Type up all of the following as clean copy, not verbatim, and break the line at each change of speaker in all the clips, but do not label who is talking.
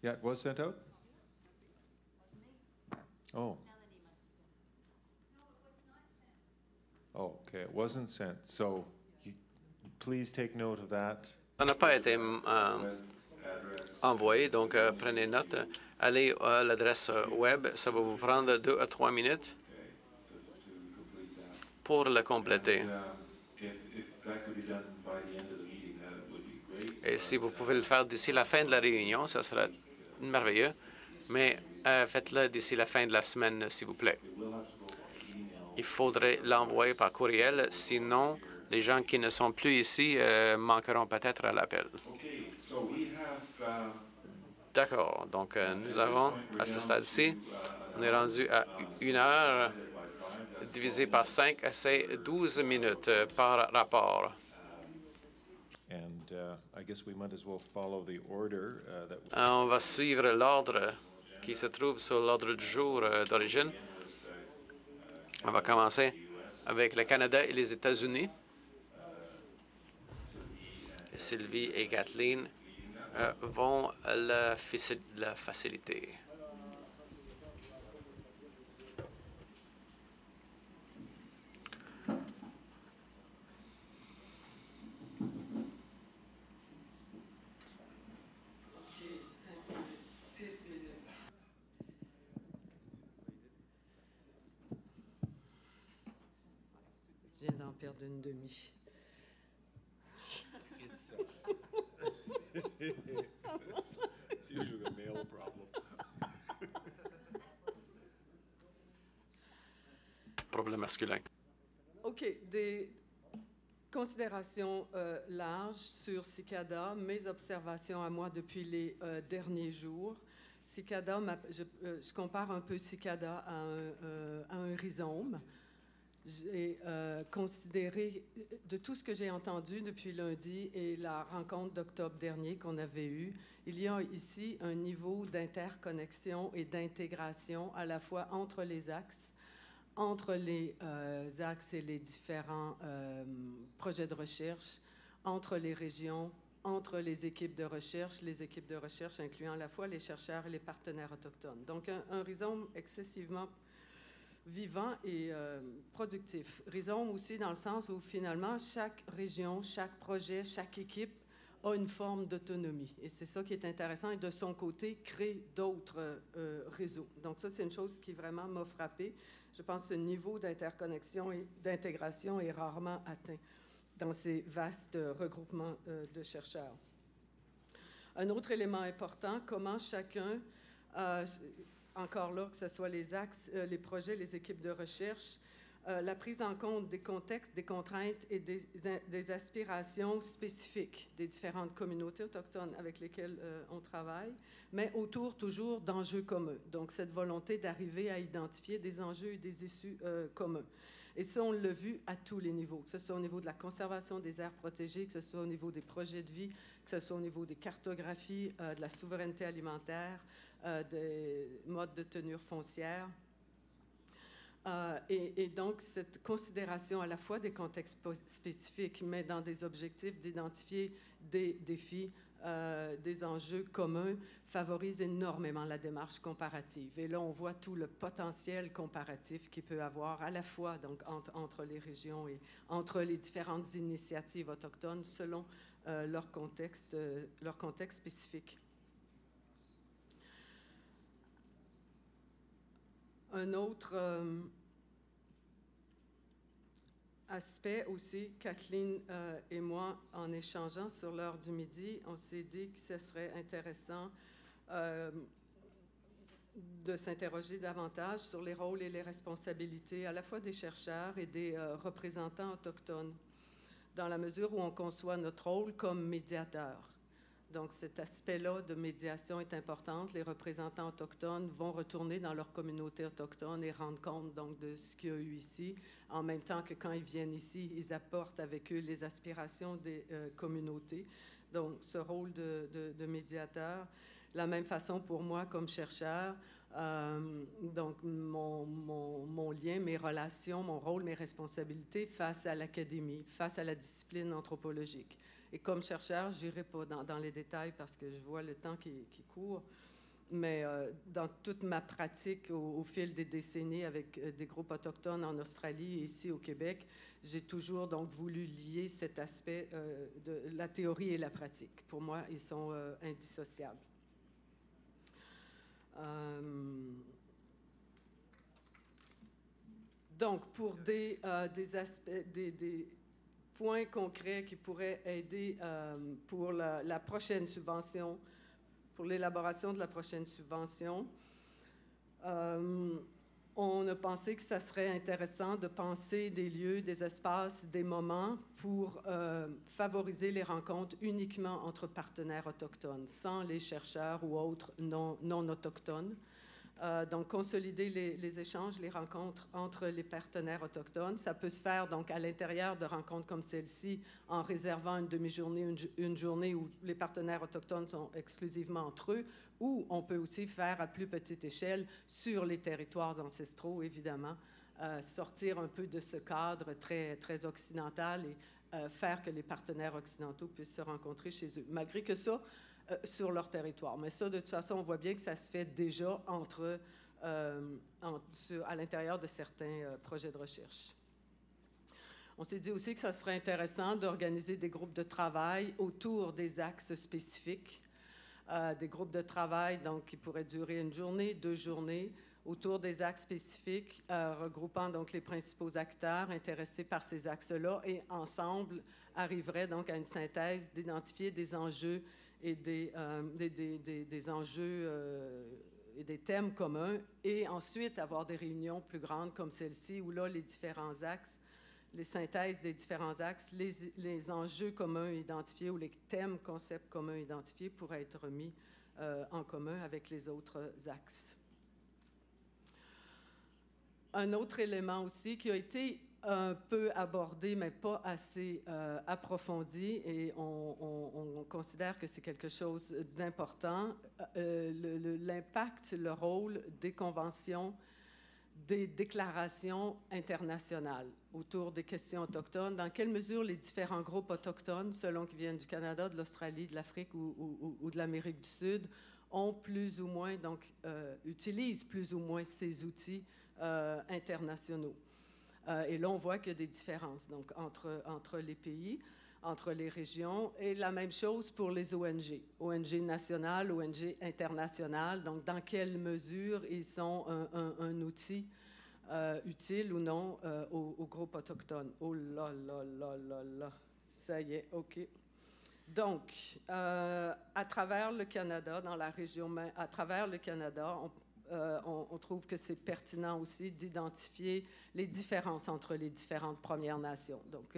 Yeah, it was sent out? Oh. Oh, okay, it wasn't sent. So please take note of that.
Ça n'a pas été envoyé, donc prenez note. Allez à l'adresse web, ça va vous prendre 2 à 3 minutes pour le compléter. Et si vous pouvez le faire d'ici la fin de la réunion, ça sera merveilleux. Mais faites-le d'ici la fin de la semaine, s'il vous plaît. Il faudrait l'envoyer par courriel, sinon les gens qui ne sont plus ici manqueront peut-être à l'appel. D'accord. Donc, nous avons, à ce stade-ci, on est rendu à 1 heure divisé par 5, c'est 12 minutes par rapport. On va suivre l'ordre qui se trouve sur l'ordre du jour d'origine. On va commencer avec le Canada et les États-Unis. Sylvie et Kathleen vont la faciliter.
Je viens d'en perdre une demi.
It's usually a male problem.
Problème masculin.
OK. Des considérations larges sur Cicada, mes observations à moi depuis les derniers jours. Cicada, je compare un peu Cicada à un rhizome. J'ai considéré, de tout ce que j'ai entendu depuis lundi et la rencontre d'octobre dernier qu'on avait eue, il y a ici un niveau d'interconnexion et d'intégration à la fois entre les axes et les différents projets de recherche, entre les régions, entre les équipes de recherche incluant à la fois les chercheurs et les partenaires autochtones. Donc, un rhizome excessivement vivant et productif. Rhizome aussi dans le sens où finalement, chaque région, chaque projet, chaque équipe a une forme d'autonomie. Et c'est ça qui est intéressant. Et de son côté, crée d'autres réseaux. Donc ça, c'est une chose qui vraiment m'a frappée. Je pense que ce niveau d'interconnexion et d'intégration est rarement atteint dans ces vastes regroupements de chercheurs. Un autre élément important, comment chacun, encore là, que ce soit les axes, les projets, les équipes de recherche, la prise en compte des contextes, des contraintes et des aspirations spécifiques des différentes communautés autochtones avec lesquelles on travaille, mais autour toujours d'enjeux communs. Donc, cette volonté d'arriver à identifier des enjeux et des issues communs. Et ça, on l'a vu à tous les niveaux, que ce soit au niveau de la conservation des aires protégées, que ce soit au niveau des projets de vie, que ce soit au niveau des cartographies, de la souveraineté alimentaire, des modes de tenure foncière. Et donc, cette considération à la fois des contextes spécifiques, mais dans des objectifs d'identifier des défis, des enjeux communs, favorise énormément la démarche comparative. Et là, on voit tout le potentiel comparatif qu'il peut avoir à la fois donc, entre les régions et entre les différentes initiatives autochtones selon leur contexte spécifique. Un autre aspect aussi, Kathleen et moi, en échangeant sur l'heure du midi, on s'est dit que ce serait intéressant de s'interroger davantage sur les rôles et les responsabilités à la fois des chercheurs et des représentants autochtones, dans la mesure où on conçoit notre rôle comme médiateur. Donc, cet aspect-là de médiation est important. Les représentants autochtones vont retourner dans leur communauté autochtone et rendre compte donc, de ce qu'il y a eu ici, en même temps que quand ils viennent ici, ils apportent avec eux les aspirations des communautés. Donc, ce rôle de médiateur. La même façon pour moi comme chercheur, donc mon lien, mes relations, mon rôle, mes responsabilités face à l'académie, face à la discipline anthropologique. Et comme chercheur, je n'irai pas dans les détails parce que je vois le temps qui court. Mais dans toute ma pratique au fil des décennies avec des groupes autochtones en Australie et ici au Québec, j'ai toujours donc voulu lier cet aspect de la théorie et la pratique. Pour moi, ils sont indissociables. Donc, pour des points concrets qui pourraient aider pour la prochaine subvention, pour l'élaboration de la prochaine subvention, on a pensé que ça serait intéressant de penser des lieux, des espaces, des moments pour favoriser les rencontres uniquement entre partenaires autochtones, sans les chercheurs ou autres non autochtones. Donc, consolider les échanges, les rencontres entre les partenaires autochtones. Ça peut se faire donc à l'intérieur de rencontres comme celle-ci, en réservant une demi-journée, une journée où les partenaires autochtones sont exclusivement entre eux, ou on peut aussi faire à plus petite échelle sur les territoires ancestraux, évidemment, sortir un peu de ce cadre très, très occidental et faire que les partenaires occidentaux puissent se rencontrer chez eux. Malgré que ça, sur leur territoire. Mais ça, de toute façon, on voit bien que ça se fait déjà à l'intérieur de certains projets de recherche. On s'est dit aussi que ça serait intéressant d'organiser des groupes de travail autour des axes spécifiques, des groupes de travail donc, qui pourraient durer une journée, 2 journées, autour des axes spécifiques, regroupant donc les principaux acteurs intéressés par ces axes-là et ensemble arriveraient donc à une synthèse d'identifier des enjeux et des enjeux et des thèmes communs, et ensuite avoir des réunions plus grandes comme celle-ci, où là, les différents axes, les synthèses des différents axes, les enjeux communs identifiés ou les thèmes, concepts communs identifiés pourraient être mis en commun avec les autres axes. Un autre élément aussi qui a été un peu abordé, mais pas assez approfondi, et on considère que c'est quelque chose d'important, l'impact, le rôle des conventions, des déclarations internationales autour des questions autochtones. Dans quelle mesure les différents groupes autochtones, selon qu'ils viennent du Canada, de l'Australie, de l'Afrique ou de l'Amérique du Sud, ont plus ou moins, donc utilisent plus ou moins ces outils internationaux. Et là, on voit qu'il y a des différences donc, entre les pays, entre les régions, et la même chose pour les ONG. ONG nationales, ONG internationales, donc dans quelle mesure ils sont un outil utile ou non aux groupes autochtones. Oh là là là là là, ça y est, OK. Donc, à travers le Canada, dans la région, à travers le Canada, on trouve que c'est pertinent aussi d'identifier les différences entre les différentes Premières Nations. Donc,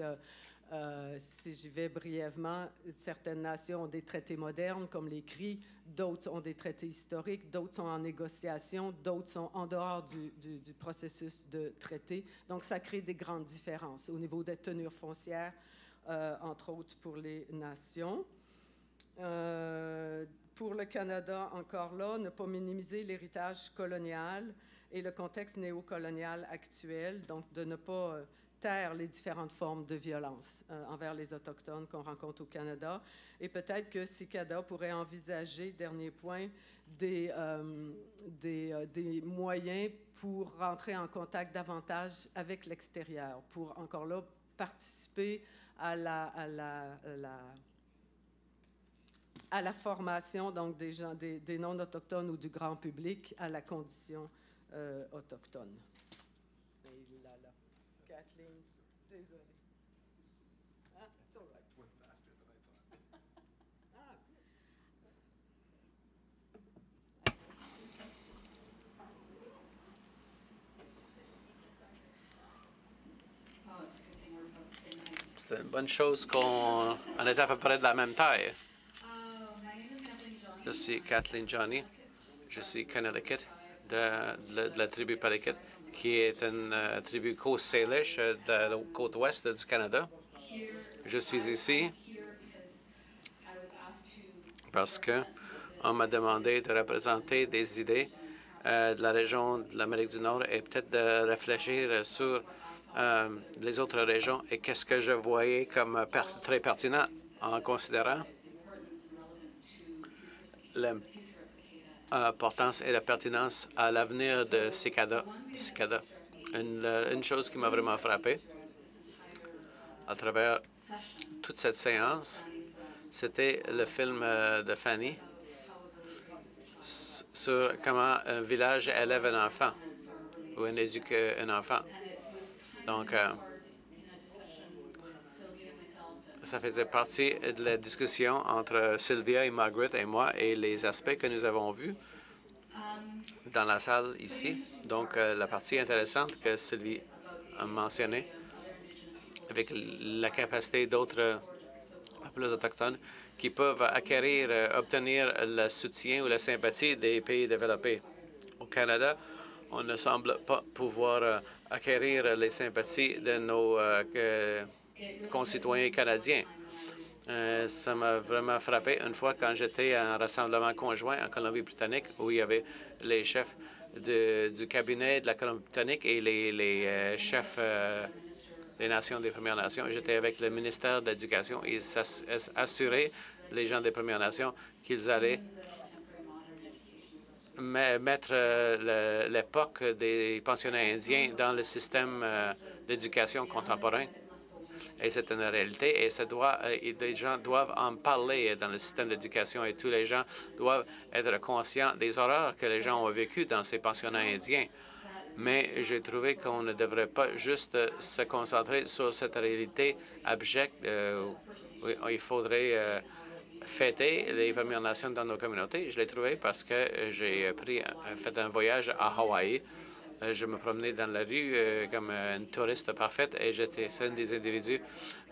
si j'y vais brièvement, certaines nations ont des traités modernes, comme les CRI, d'autres ont des traités historiques, d'autres sont en négociation, d'autres sont en dehors du processus de traité. Donc, ça crée des grandes différences au niveau des tenures foncières, entre autres pour les nations. Pour le Canada, encore là, ne pas minimiser l'héritage colonial et le contexte néocolonial actuel, donc de ne pas taire les différentes formes de violence envers les Autochtones qu'on rencontre au Canada. Et peut-être que CICADA pourrait envisager, dernier point, des moyens pour rentrer en contact davantage avec l'extérieur, pour, encore là, participer à la formation donc, des gens, des non-autochtones ou du grand public à la condition autochtone. Et là, là. Kathleen, désolée. Ah, it's all right.
Went faster than I thought.
Ah,
C'est une bonne chose qu'on est à peu près de la même taille. Je suis Kathleen Johnny. Je suis Connecticut, de la tribu Palikat, qui est une tribu Coast Salish de la côte ouest du Canada. Je suis ici parce qu'on m'a demandé de représenter des idées de la région de l'Amérique du Nord et peut-être de réfléchir sur les autres régions et qu'est-ce que je voyais comme très pertinent en considérant l'importance et la pertinence à l'avenir de Cicada. Une chose qui m'a vraiment frappé à travers toute cette séance, c'était le film de Fanny sur comment un village élève un enfant ou éduque un enfant. Donc, ça faisait partie de la discussion entre Sylvia et Margaret et moi et les aspects que nous avons vus dans la salle ici. Donc, la partie intéressante que Sylvie a mentionnée avec la capacité d'autres peuples autochtones qui peuvent obtenir le soutien ou la sympathie des pays développés. Au Canada, on ne semble pas pouvoir acquérir les sympathies de nos concitoyens canadiens. Ça m'a vraiment frappé une fois quand j'étais à un rassemblement conjoint en Colombie-Britannique où il y avait les chefs du cabinet de la Colombie-Britannique et les chefs des Nations des Premières Nations. J'étais avec le ministère de l'Éducation et ils assuraient les gens des Premières Nations qu'ils allaient mettre l'époque des pensionnats indiens dans le système d'éducation contemporain. Et c'est une réalité et les gens doivent en parler dans le système d'éducation et tous les gens doivent être conscients des horreurs que les gens ont vécues dans ces pensionnats indiens. Mais j'ai trouvé qu'on ne devrait pas juste se concentrer sur cette réalité abjecte. Il faudrait fêter les Premières Nations dans nos communautés. Je l'ai trouvé parce que j'ai fait un voyage à Hawaï. Je me promenais dans la rue comme une touriste parfaite et j'étais un des individus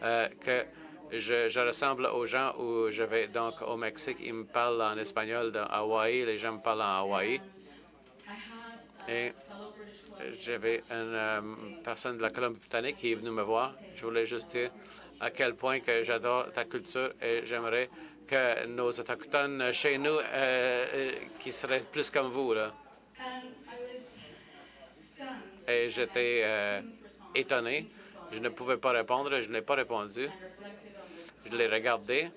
que je ressemble aux gens où je vais. Donc, au Mexique, ils me parlent en espagnol de Hawaï, les gens me parlent en Hawaï. Et j'avais une personne de la Colombie-Britannique qui est venue me voir. Je voulais juste dire à quel point que j'adore ta culture et j'aimerais que nos Autochtones chez nous qui seraient plus comme vous, là. Et j'étais étonné. Je ne pouvais pas répondre. Je n'ai pas répondu. Je l'ai regardé.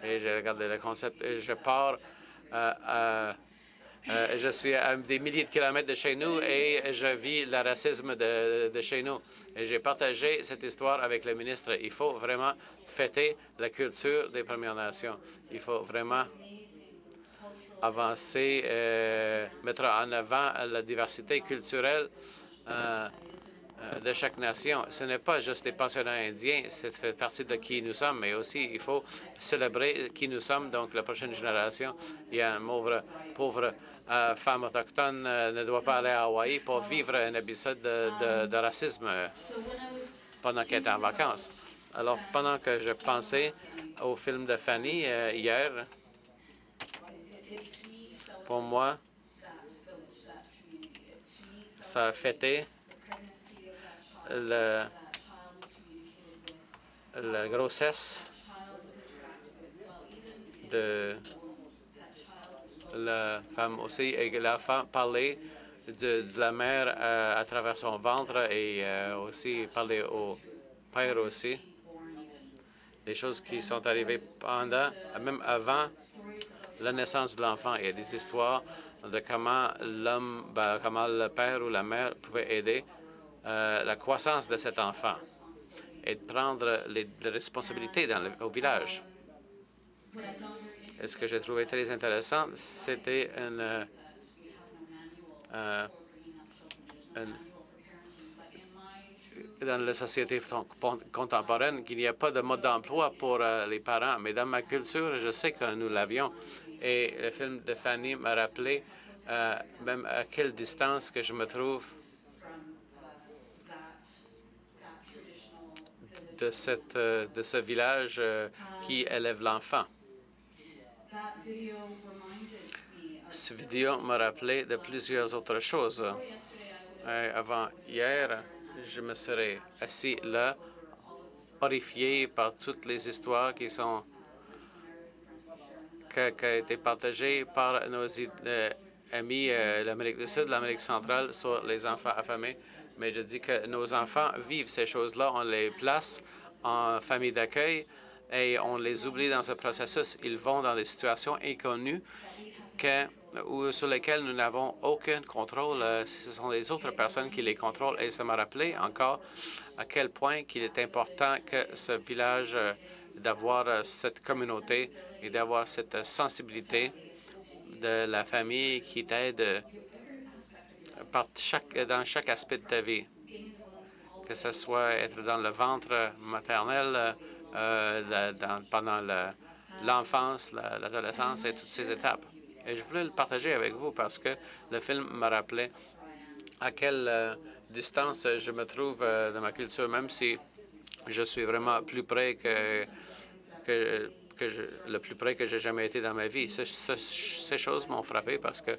Et j'ai regardé le concept. Et je pars. Je suis à des milliers de kilomètres de chez nous et je vis le racisme de chez nous. Et j'ai partagé cette histoire avec le ministre. Il faut vraiment fêter la culture des Premières Nations. Il faut vraiment avancer, mettre en avant la diversité culturelle de chaque nation. Ce n'est pas juste les pensionnats indiens, ça fait partie de qui nous sommes, mais aussi il faut célébrer qui nous sommes, donc la prochaine génération. Il y a une pauvre femme autochtone ne doit pas aller à Hawaï pour vivre un épisode de racisme pendant qu'elle est en vacances. Alors, pendant que je pensais au film de Fanny hier, pour moi, ça a fêté la grossesse de la femme aussi, et la femme parlait de la mère à travers son ventre et aussi parler au père aussi. Des choses qui sont arrivées pendant, même avant la naissance de l'enfant. Il y a des histoires de comment comment le père ou la mère pouvait aider la croissance de cet enfant et de prendre les responsabilités au village. Et ce que j'ai trouvé très intéressant, c'était dans la société contemporaine qu'il n'y a pas de mode d'emploi pour les parents. Mais dans ma culture, je sais que nous l'avions. Et le film de Fanny m'a rappelé même à quelle distance que je me trouve de ce village qui élève l'enfant. Cette vidéo m'a rappelé de plusieurs autres choses. Avant hier, je me serais assis là, horrifié par toutes les histoires qui ont été partagées par nos amis de l'Amérique du Sud, de l'Amérique centrale, sur les enfants affamés. Mais je dis que nos enfants vivent ces choses-là. On les place en famille d'accueil et on les oublie dans ce processus. Ils vont dans des situations inconnues sur lesquelles nous n'avons aucun contrôle. Ce sont les autres personnes qui les contrôlent. Et ça m'a rappelé encore à quel point qu'il est important que ce village, d'avoir cette communauté et d'avoir cette sensibilité de la famille qui t'aide dans chaque aspect de ta vie, que ce soit être dans le ventre maternel, pendant l'enfance, l'adolescence et toutes ces étapes. Et je voulais le partager avec vous parce que le film me rappelait à quelle distance je me trouve de ma culture, même si je suis vraiment plus près le plus près que j'ai jamais été dans ma vie. Ces choses m'ont frappé parce que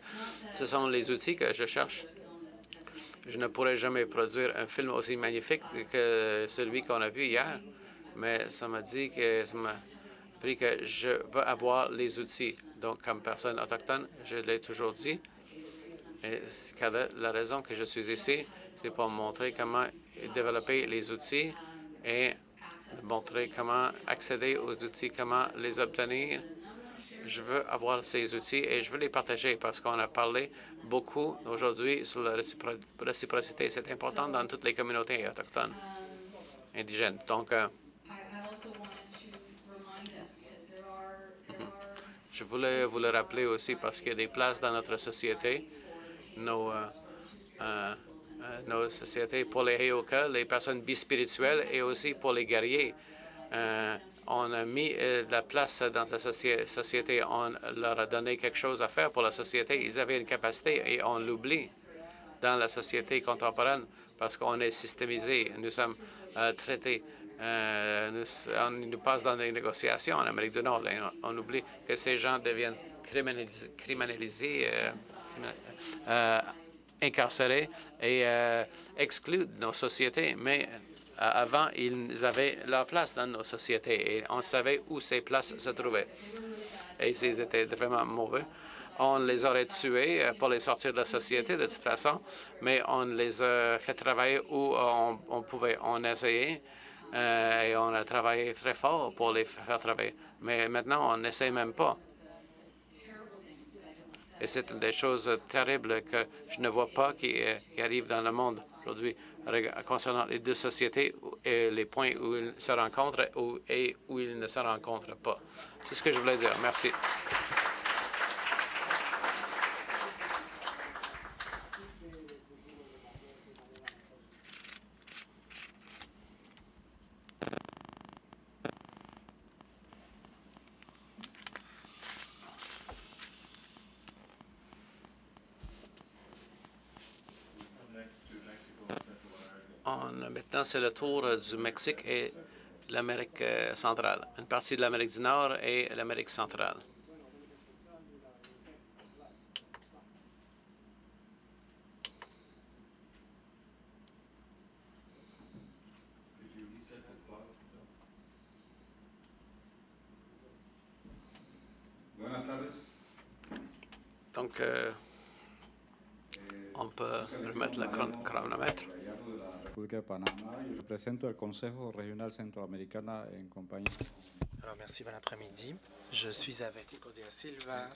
ce sont les outils que je cherche. Je ne pourrais jamais produire un film aussi magnifique que celui qu'on a vu hier, mais ça m'a dit que ça m'a appris que je veux avoir les outils. Donc, comme personne autochtone, je l'ai toujours dit. Et la raison que je suis ici, c'est pour montrer comment développer les outils et montrer comment accéder aux outils, comment les obtenir. Je veux avoir ces outils et je veux les partager parce qu'on a parlé beaucoup aujourd'hui sur la réciprocité. C'est important dans toutes les communautés autochtones, indigènes. Donc, je voulais vous le rappeler aussi parce qu'il y a des places dans notre société, nos sociétés pour les Heyoka, les personnes bispirituelles et aussi pour les guerriers. On a mis de la place dans sa société. On leur a donné quelque chose à faire pour la société. Ils avaient une capacité et on l'oublie dans la société contemporaine parce qu'on est systémisé. Nous sommes traités. On nous passe dans des négociations en Amérique du Nord. Et on oublie que ces gens deviennent criminalisés, incarcérés et exclus de nos sociétés. Mais avant, ils avaient leur place dans nos sociétés et on savait où ces places se trouvaient. Et s'ils étaient vraiment mauvais, on les aurait tués pour les sortir de la société de toute façon, mais on les a fait travailler où on pouvait. On a essayé et on a travaillé très fort pour les faire travailler. Mais maintenant, on n'essaie même pas. Et c'est une des choses terribles que je ne vois pas qui arrivent dans le monde aujourd'hui concernant les deux sociétés et les points où ils se rencontrent et où ils ne se rencontrent pas. C'est ce que je voulais dire. Merci. Maintenant, c'est le tour du Mexique et de l'Amérique centrale, une partie de l'Amérique du Nord et l'Amérique centrale. Donc, on peut remettre le chronomètre.
República de Panamá y represento el Consejo Regional Centroamericana en compañía.
Alors, merci, bon après-midi. Je suis avec Claudia Silva.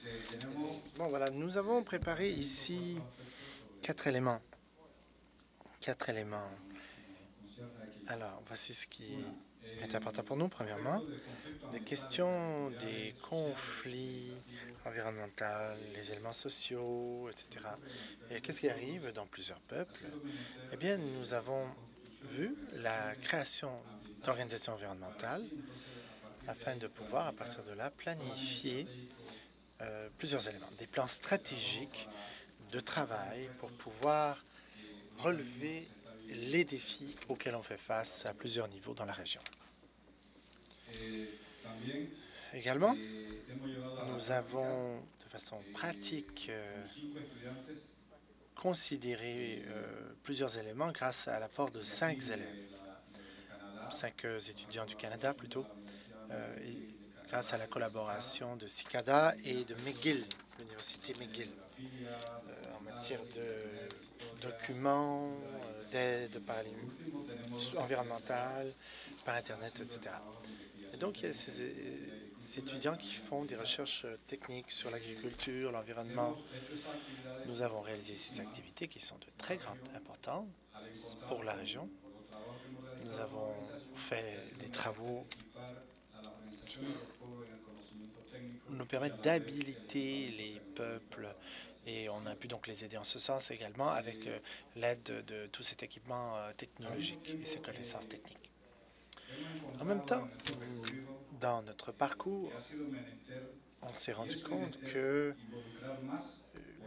Bon, voilà, nous avons préparé ici 4 éléments. 4 éléments. Alors, voici ce qui est important pour nous. Premièrement, des questions des conflits environnementaux, les éléments sociaux, etc. Et qu'est-ce qui arrive dans plusieurs peuples? Eh bien, nous avons vu la création d'organisations environnementales afin de pouvoir, à partir de là, planifier plusieurs éléments, des plans stratégiques de travail pour pouvoir relever les défis auxquels on fait face à plusieurs niveaux dans la région. Également, nous avons de façon pratique considéré plusieurs éléments grâce à l'apport de 5 élèves, 5 étudiants du Canada plutôt, et grâce à la collaboration de CICADA et de McGill, l'Université McGill, en matière de documents, d'aide environnementale, par Internet, etc. Et donc, il y a ces étudiants qui font des recherches techniques sur l'agriculture, l'environnement. Nous avons réalisé ces activités qui sont de très grande importance pour la région. Nous avons fait des travaux qui nous permettent d'habiliter les peuples et on a pu donc les aider en ce sens également avec l'aide de tout cet équipement technologique et ces connaissances techniques. En même temps, dans notre parcours, on s'est rendu compte que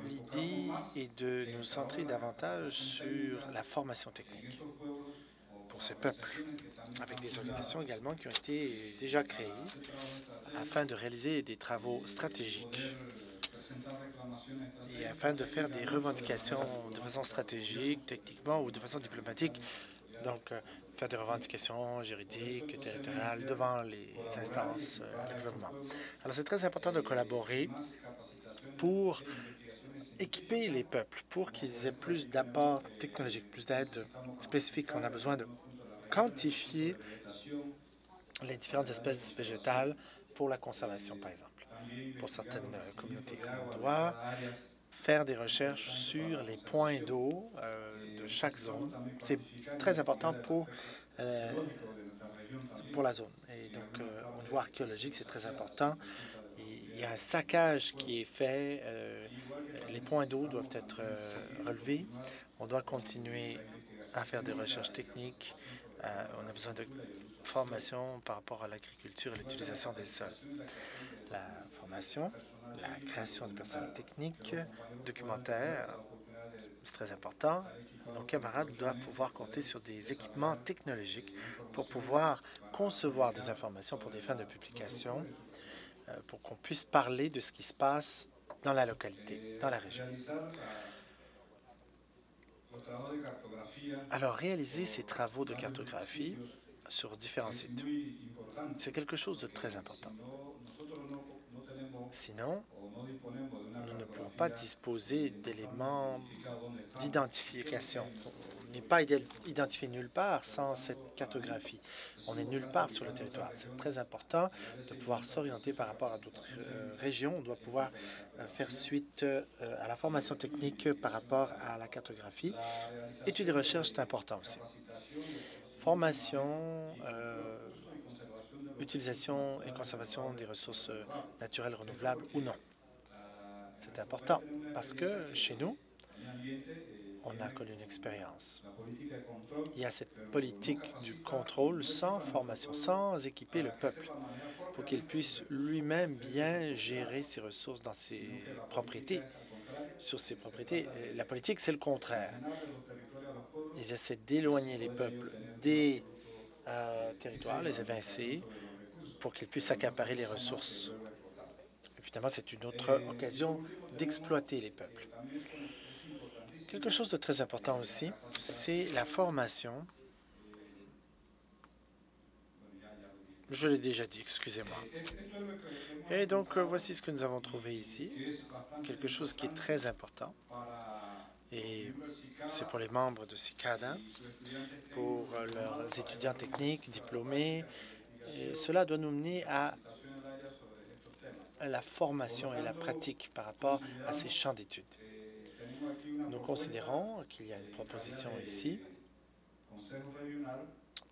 l'idée est de nous centrer davantage sur la formation technique pour ces peuples, avec des organisations également qui ont été déjà créées afin de réaliser des travaux stratégiques et afin de faire des revendications de façon stratégique, techniquement ou de façon diplomatique. Donc, faire des revendications juridiques, territoriales devant les instances du gouvernement. Alors, c'est très important de collaborer pour équiper les peuples, pour qu'ils aient plus d'apports technologiques, plus d'aide spécifique. On a besoin de quantifier les différentes espèces végétales pour la conservation, par exemple. Pour certaines communautés, on doit faire des recherches sur les points d'eau de chaque zone. C'est très important pour la zone. Et donc, au niveau archéologique, c'est très important. Il y a un saccage qui est fait. Les points d'eau doivent être relevés. On doit continuer à faire des recherches techniques. On a besoin de formation par rapport à l'agriculture et l'utilisation des sols. La formation, la création de personnel technique, documentaire, c'est très important. Nos camarades doivent pouvoir compter sur des équipements technologiques pour pouvoir concevoir des informations pour des fins de publication, pour qu'on puisse parler de ce qui se passe dans la localité, dans la région. Alors, réaliser ces travaux de cartographie sur différents sites, c'est quelque chose de très important. Sinon, nous ne pouvons pas disposer d'éléments d'identification. On n'est pas identifié nulle part sans cette cartographie. On n'est nulle part sur le territoire. C'est très important de pouvoir s'orienter par rapport à d'autres régions. On doit pouvoir faire suite à la formation technique par rapport à la cartographie. Études et recherche, c'est important aussi. Formation, utilisation et conservation des ressources naturelles renouvelables ou non. C'est important parce que chez nous, on a connu une expérience. Il y a cette politique du contrôle sans formation, sans équiper le peuple pour qu'il puisse lui-même bien gérer ses ressources dans ses propriétés. Sur ses propriétés, la politique, c'est le contraire. Ils essaient d'éloigner les peuples des territoires, les évincer, pour qu'ils puissent accaparer les ressources. Évidemment, c'est une autre occasion d'exploiter les peuples. Quelque chose de très important aussi, c'est la formation. Je l'ai déjà dit, excusez-moi. Et donc, voici ce que nous avons trouvé ici. Quelque chose qui est très important. Et c'est pour les membres de CICADA, pour leurs étudiants techniques, diplômés. Et cela doit nous mener à la formation et la pratique par rapport à ces champs d'études. Nous considérons qu'il y a une proposition ici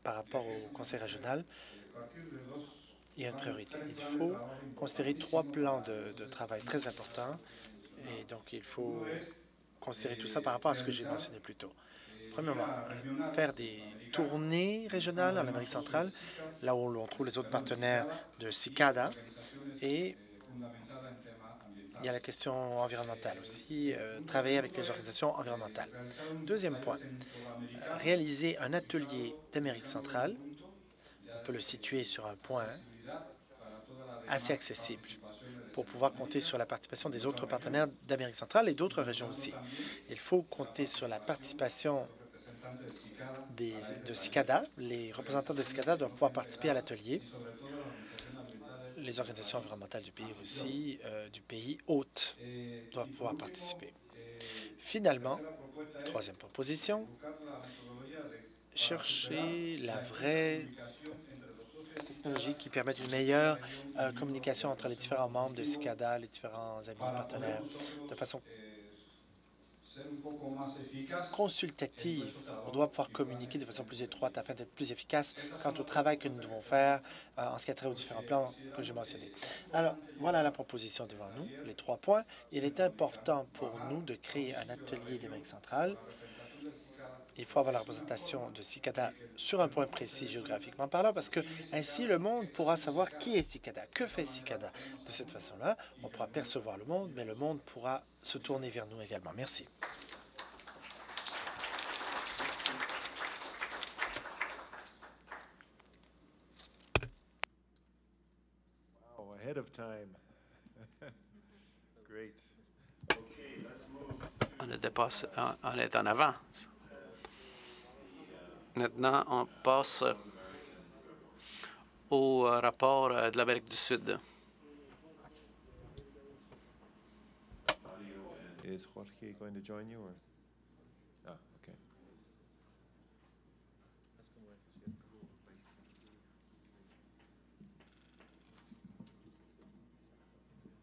par rapport au conseil régional. Il y a une priorité. Il faut considérer 3 plans de travail très importants et donc il faut considérer tout ça par rapport à ce que j'ai mentionné plus tôt. Premièrement, faire des tournées régionales en Amérique centrale, là où l'on trouve les autres partenaires de CICADA, et il y a la question environnementale aussi, travailler avec les organisations environnementales. Deuxième point, réaliser un atelier d'Amérique centrale. On peut le situer sur un point assez accessible pour pouvoir compter sur la participation des autres partenaires d'Amérique centrale et d'autres régions aussi. Il faut compter sur la participation de CICADA. Les représentants de CICADA doivent pouvoir participer à l'atelier. Les organisations environnementales du pays aussi, du pays hôte, doivent pouvoir participer. Finalement, troisième proposition, chercher la vraie technologies qui permettent une meilleure communication entre les différents membres de CICADA, les différents amis partenaires, de façon consultative. On doit pouvoir communiquer de façon plus étroite afin d'être plus efficace quant au travail que nous devons faire en ce qui a trait aux différents plans que j'ai mentionnés. Alors, voilà la proposition devant nous, les 3 points. Il est important pour nous de créer un atelier d'Amérique centrale. Il faut avoir la représentation de CICADA sur un point précis géographiquement parlant, parce que ainsi le monde pourra savoir qui est CICADA, que fait CICADA. De cette façon-là, on pourra percevoir le monde, mais le monde pourra se tourner vers nous également. Merci.
Oh, ahead of time. Great.
On est en avance. Maintenant, on passe au rapport de l'Amérique du Sud.
Is Jorge going to join you, or? Ah, okay.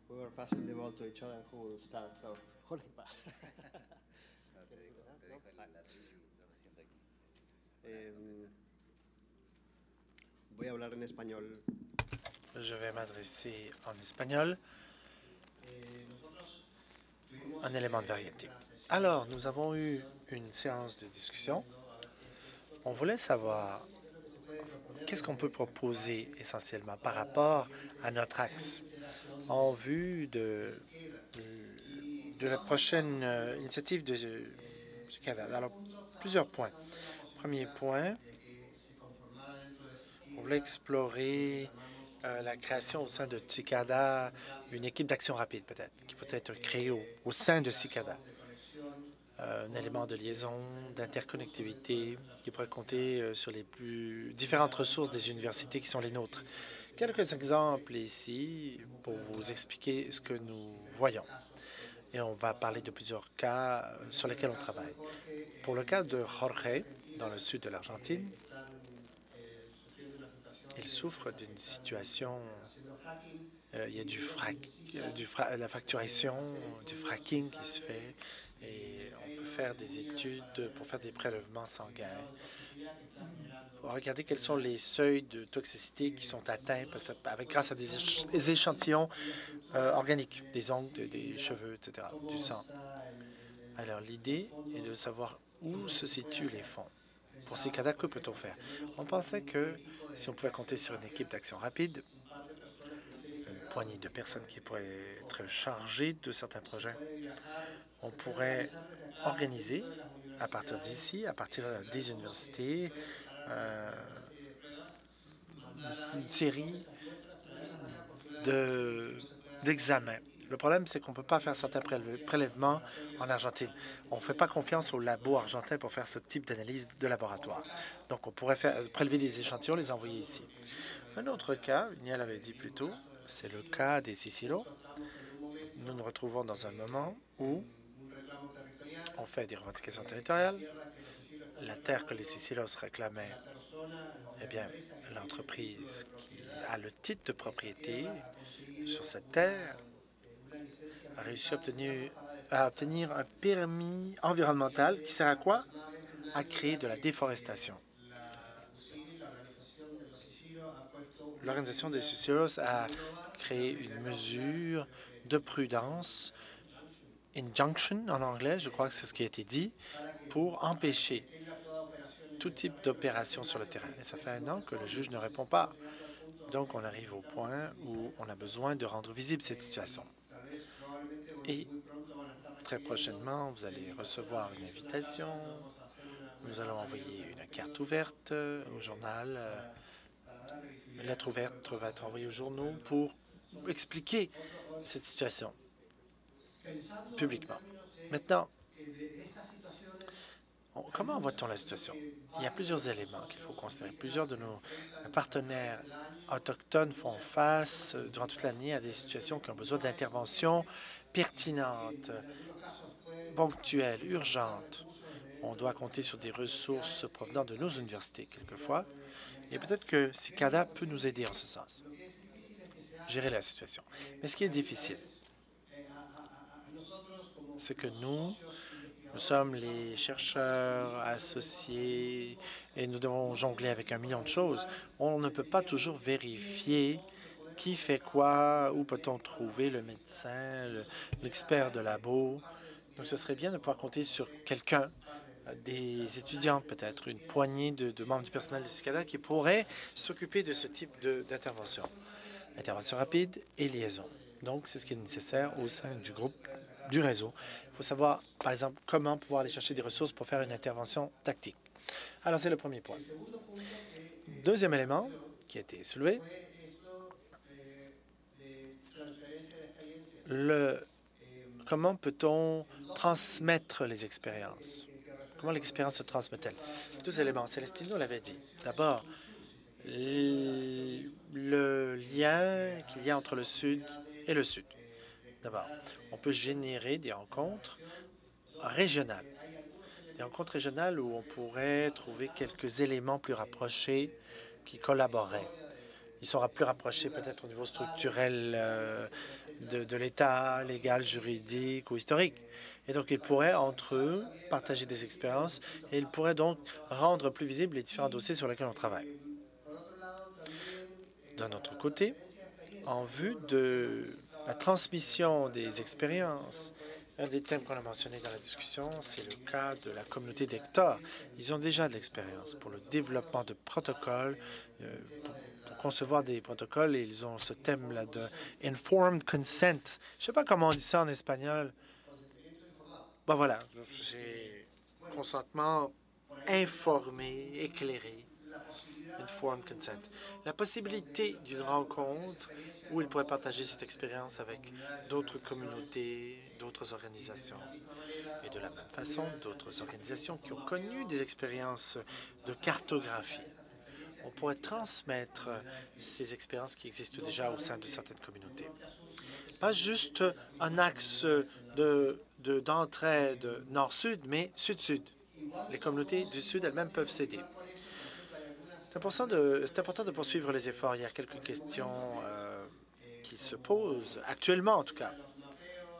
We were passing the ball to each other who will start, so Jorge pa. Voy a hablar en español.
Je vais m'adresser en espagnol. Un élément de variété. Alors, nous avons eu une séance de discussion. On voulait savoir qu'est-ce qu'on peut proposer essentiellement par rapport à notre axe en vue de la prochaine initiative de Canada. Alors, plusieurs points. Premier point, on voulait explorer la création au sein de CICADA, une équipe d'action rapide peut-être, qui peut être créée au sein de CICADA. Un élément de liaison, d'interconnectivité, qui pourrait compter sur les plus différentes ressources des universités qui sont les nôtres. Quelques exemples ici pour vous expliquer ce que nous voyons. Et on va parler de plusieurs cas sur lesquels on travaille. Pour le cas de Jorge, dans le sud de l'Argentine, il souffre d'une situation, il y a la fracturation, du fracking qui se fait, et on peut faire des études pour faire des prélèvements sanguins. Regardez quels sont les seuils de toxicité qui sont atteints grâce à des échantillons organiques, des ongles, des cheveux, etc., du sang. Alors, l'idée est de savoir où se situent les fonds. Pour ces cas-là, que peut-on faire? On pensait que si on pouvait compter sur une équipe d'action rapide, une poignée de personnes qui pourraient être chargées de certains projets, on pourrait organiser à partir d'ici, à partir des universités, une série d'examens. Le problème, c'est qu'on ne peut pas faire certains prélèvements en Argentine. On ne fait pas confiance aux labos argentins pour faire ce type d'analyse de laboratoire. Donc, on pourrait prélever des échantillons, les envoyer ici. Un autre cas, Niel avait dit plus tôt, c'est le cas des Cicero. Nous nous retrouvons dans un moment où on fait des revendications territoriales. La terre que les Cicilos réclamaient, eh bien, l'entreprise qui a le titre de propriété sur cette terre a réussi à obtenir un permis environnemental qui sert à quoi? À créer de la déforestation. L'organisation des Cicilos a créé une mesure de prudence, injunction en anglais, je crois que c'est ce qui a été dit, pour empêcher tout type d'opération sur le terrain. Et ça fait 1 an que le juge ne répond pas. Donc, on arrive au point où on a besoin de rendre visible cette situation. Et très prochainement, vous allez recevoir une invitation. Nous allons envoyer une carte ouverte au journal. Une lettre ouverte va être envoyée aux journaux pour expliquer cette situation publiquement. Maintenant, comment voit-on la situation? Il y a plusieurs éléments qu'il faut considérer. Plusieurs de nos partenaires autochtones font face durant toute l'année à des situations qui ont besoin d'interventions pertinentes, ponctuelles, urgentes. On doit compter sur des ressources provenant de nos universités quelquefois. Et peut-être que Cicada peut nous aider en ce sens, gérer la situation. Mais ce qui est difficile, c'est que nous sommes les chercheurs associés et nous devons jongler avec 1 million de choses. On ne peut pas toujours vérifier qui fait quoi, où peut-on trouver le médecin, l'expert de labo. Donc, ce serait bien de pouvoir compter sur quelqu'un, des étudiants peut-être, une poignée de membres du personnel de Cicada qui pourraient s'occuper de ce type d'intervention. Intervention rapide et liaison. Donc, c'est ce qui est nécessaire au sein du groupe, du réseau. Il faut savoir, par exemple, comment pouvoir aller chercher des ressources pour faire une intervention tactique. Alors, c'est le premier point. Deuxième élément qui a été soulevé, comment peut-on transmettre les expériences? Comment l'expérience se transmet-elle? 2 éléments. Célestino l'avait dit. D'abord, le lien qu'il y a entre le Sud et le Sud. D'abord, on peut générer des rencontres régionales. Des rencontres régionales où on pourrait trouver quelques éléments plus rapprochés qui collaboreraient. Ils seront plus rapprochés peut-être au niveau structurel de l'État, légal, juridique ou historique. Et donc, ils pourraient, entre eux, partager des expériences et ils pourraient donc rendre plus visibles les différents dossiers sur lesquels on travaille. D'un autre côté, en vue de la transmission des expériences, un des thèmes qu'on a mentionné dans la discussion, c'est le cas de la communauté d'Hector. Ils ont déjà de l'expérience pour le développement de protocoles, pour concevoir des protocoles, et ils ont ce thème-là de « informed consent ». Je ne sais pas comment on dit ça en espagnol. Ben voilà, c'est consentement informé, éclairé. Informed consent. La possibilité d'une rencontre où ils pourraient partager cette expérience avec d'autres communautés, d'autres organisations. Et de la même façon, d'autres organisations qui ont connu des expériences de cartographie. On pourrait transmettre ces expériences qui existent déjà au sein de certaines communautés. Pas juste un axe d'entraide nord-sud, mais sud-sud. Les communautés du Sud elles-mêmes peuvent s'aider. C'est important de poursuivre les efforts. Il y a quelques questions qui se posent, actuellement en tout cas.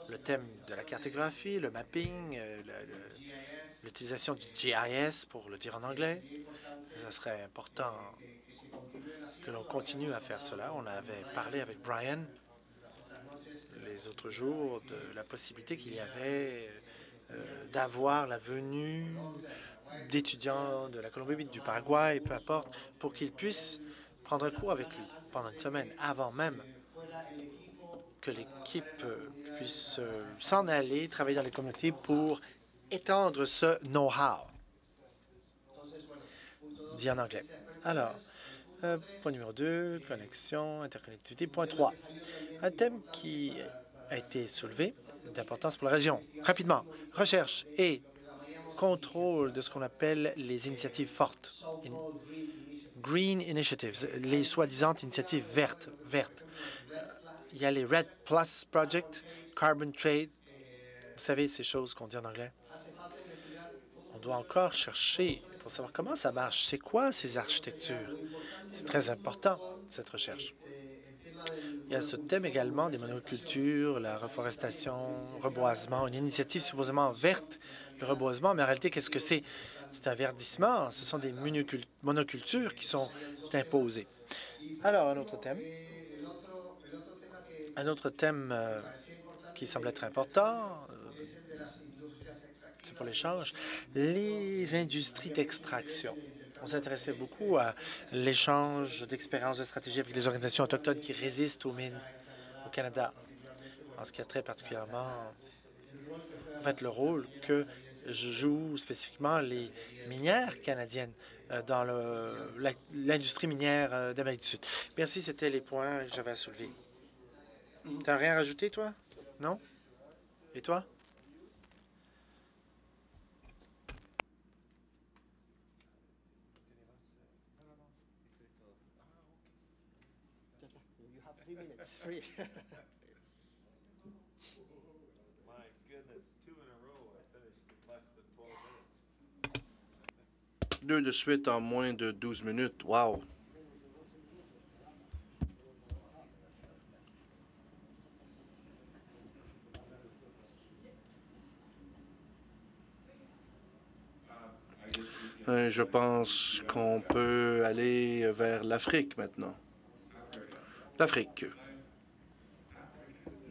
Le thème de la cartographie, le mapping, l'utilisation du GIS, pour le dire en anglais. Ça serait important que l'on continue à faire cela. On avait parlé avec Brian les autres jours de la possibilité qu'il y avait d'avoir la venue d'étudiants de la Colombie, du Paraguay, peu importe, pour qu'ils puissent prendre un cours avec lui pendant une semaine, avant même que l'équipe puisse s'en aller, travailler dans les communautés pour étendre ce know-how, dit en anglais. Alors, point numéro 2, connexion, interconnectivité. Point 3, un thème qui a été soulevé d'importance pour la région. Rapidement, recherche et contrôle de ce qu'on appelle les initiatives fortes. Green Initiatives, les soi-disant initiatives vertes. Il y a les Red Plus Project, Carbon Trade. Vous savez, ces choses qu'on dit en anglais. On doit encore chercher pour savoir comment ça marche. C'est quoi ces architectures? C'est très important, cette recherche. Il y a ce thème également des monocultures, la reforestation, reboisement, une initiative supposément verte, le reboisement, mais en réalité, qu'est-ce que c'est? C'est un verdissement, ce sont des monocultures qui sont imposées. Alors, un autre thème qui semble être important, c'est pour l'échange, les industries d'extraction. On s'intéressait beaucoup à l'échange d'expériences de stratégie avec les organisations autochtones qui résistent aux mines au Canada, en ce qui a trait particulièrement, en fait, le rôle que jouent spécifiquement les minières canadiennes dans l'industrie minière d'Amérique du Sud. Merci, c'était les points que j'avais à soulever. Tu n'as rien rajouté, toi? Non? Et toi?
You have 3 minutes. Free.
My goodness, 2 in a row. I finished in less than 12 minutes.
2 de suite en moins de 12 minutes. Wow! Je pense qu'on peut aller vers l'Afrique maintenant. L'Afrique.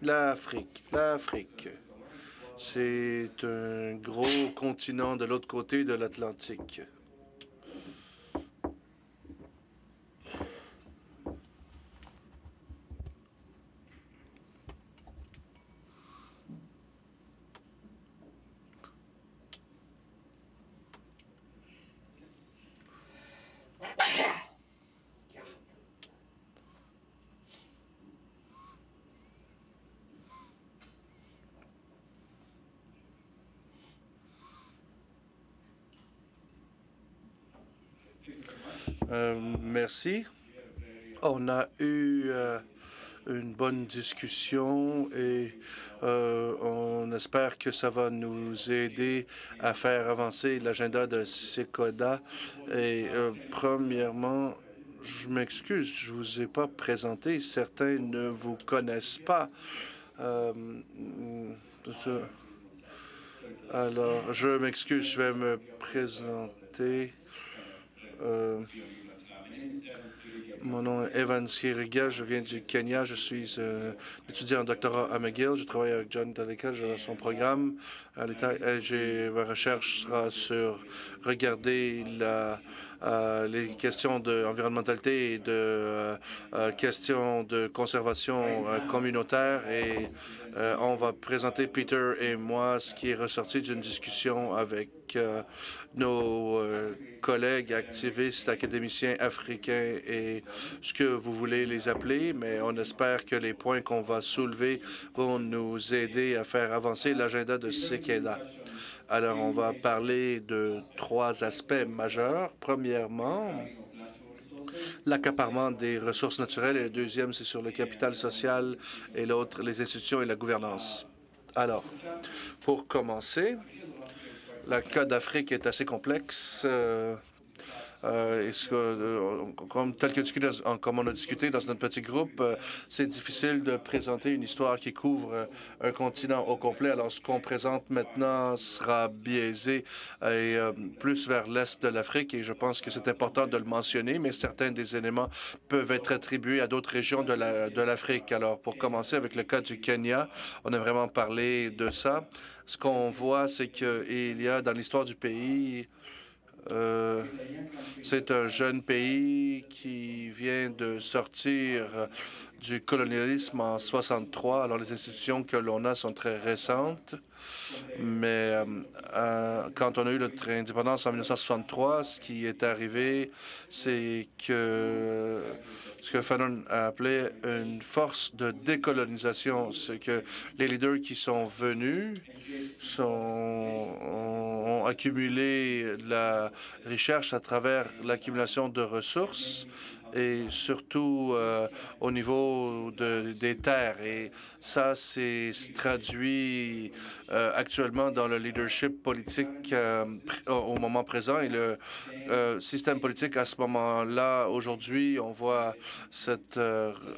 L'Afrique. C'est un gros continent de l'autre côté de l'Atlantique. Merci. On a eu une bonne discussion et on espère que ça va nous aider à faire avancer l'agenda de SECODA. Et premièrement, je m'excuse, je ne vous ai pas présenté. Certains ne vous connaissent pas. Alors, je m'excuse, je vais me présenter. Mon nom est Evan Siriga, je viens du Kenya, je suis étudiant en doctorat à McGill, je travaille avec John Daleka, j'ai son programme à l'État et ma recherche sera sur regarder les questions d'environnementalité et de questions de conservation communautaire et on va présenter, Peter et moi, ce qui est ressorti d'une discussion avec nos collègues activistes, académiciens africains et ce que vous voulez les appeler, mais on espère que les points qu'on va soulever vont nous aider à faire avancer l'agenda de SECODA. Alors, on va parler de 3 aspects majeurs. Premièrement, l'accaparement des ressources naturelles et le deuxième, c'est sur le capital social et l'autre, les institutions et la gouvernance. Alors, pour commencer, le cas d'Afrique est assez complexe. Comme on a discuté dans notre petit groupe, c'est difficile de présenter une histoire qui couvre un continent au complet. Alors, ce qu'on présente maintenant sera biaisé et plus vers l'est de l'Afrique, et je pense que c'est important de le mentionner, mais certains des éléments peuvent être attribués à d'autres régions de l'Afrique. Alors, pour commencer avec le cas du Kenya, on a vraiment parlé de ça. Ce qu'on voit, c'est qu'il y a dans l'histoire du pays, c'est un jeune pays qui vient de sortir du colonialisme en 63. Alors, les institutions que l'on a sont très récentes. Mais quand on a eu notre indépendance en 1963, ce qui est arrivé, c'est que ce que Fanon a appelé une force de décolonisation. C'est que les leaders qui sont venus ont accumulé la richesse à travers l'accumulation de ressources et surtout au niveau des terres. Et ça, c'est traduit actuellement dans le leadership politique au moment présent. Et le système politique à ce moment-là, aujourd'hui, on voit cette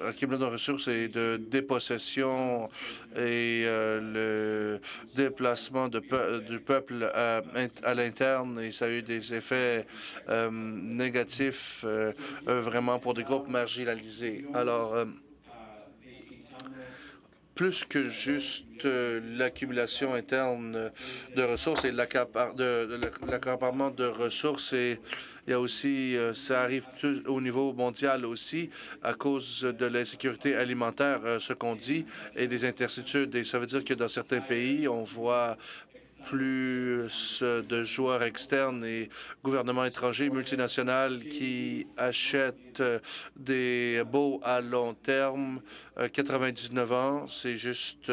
accumulation de ressources et de dépossession et le déplacement du peuple à l'interne. Et ça a eu des effets négatifs vraiment pour des groupes marginalisés. Alors, plus que juste l'accumulation interne de ressources et l'accaparement de ressources, et il y a aussi, ça arrive au niveau mondial aussi à cause de l'insécurité alimentaire, ce qu'on dit, et des interstitudes. Et ça veut dire que dans certains pays, on voit plus de joueurs externes et gouvernements étrangers, multinationales qui achètent des baux à long terme. 99 ans, c'est juste,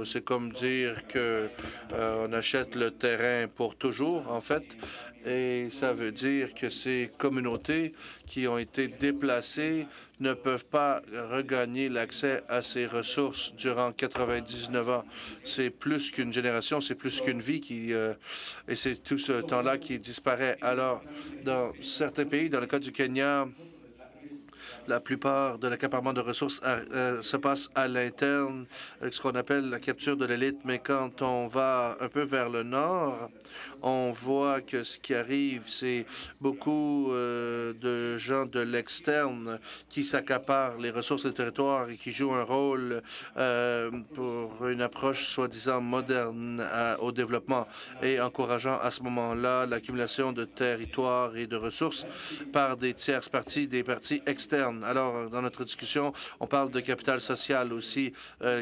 c'est comme dire que on achète le terrain pour toujours, en fait. Et ça veut dire que ces communautés qui ont été déplacées ne peuvent pas regagner l'accès à ces ressources durant 99 ans. C'est plus qu'une génération, c'est plus qu'une vie et c'est tout ce temps-là qui disparaît. Alors, dans certains pays, dans le cas du Kenya, La plupart de l'accaparement de ressources se passe à l'interne, avec ce qu'on appelle la capture de l'élite. Mais quand on va un peu vers le nord, on voit que ce qui arrive, c'est beaucoup de gens de l'externe qui s'accaparent les ressources des territoires et qui jouent un rôle pour une approche soi-disant moderne au développement et encourageant à ce moment-là l'accumulation de territoires et de ressources par des tierces parties, des parties externes. Alors, dans notre discussion, on parle de capital social aussi.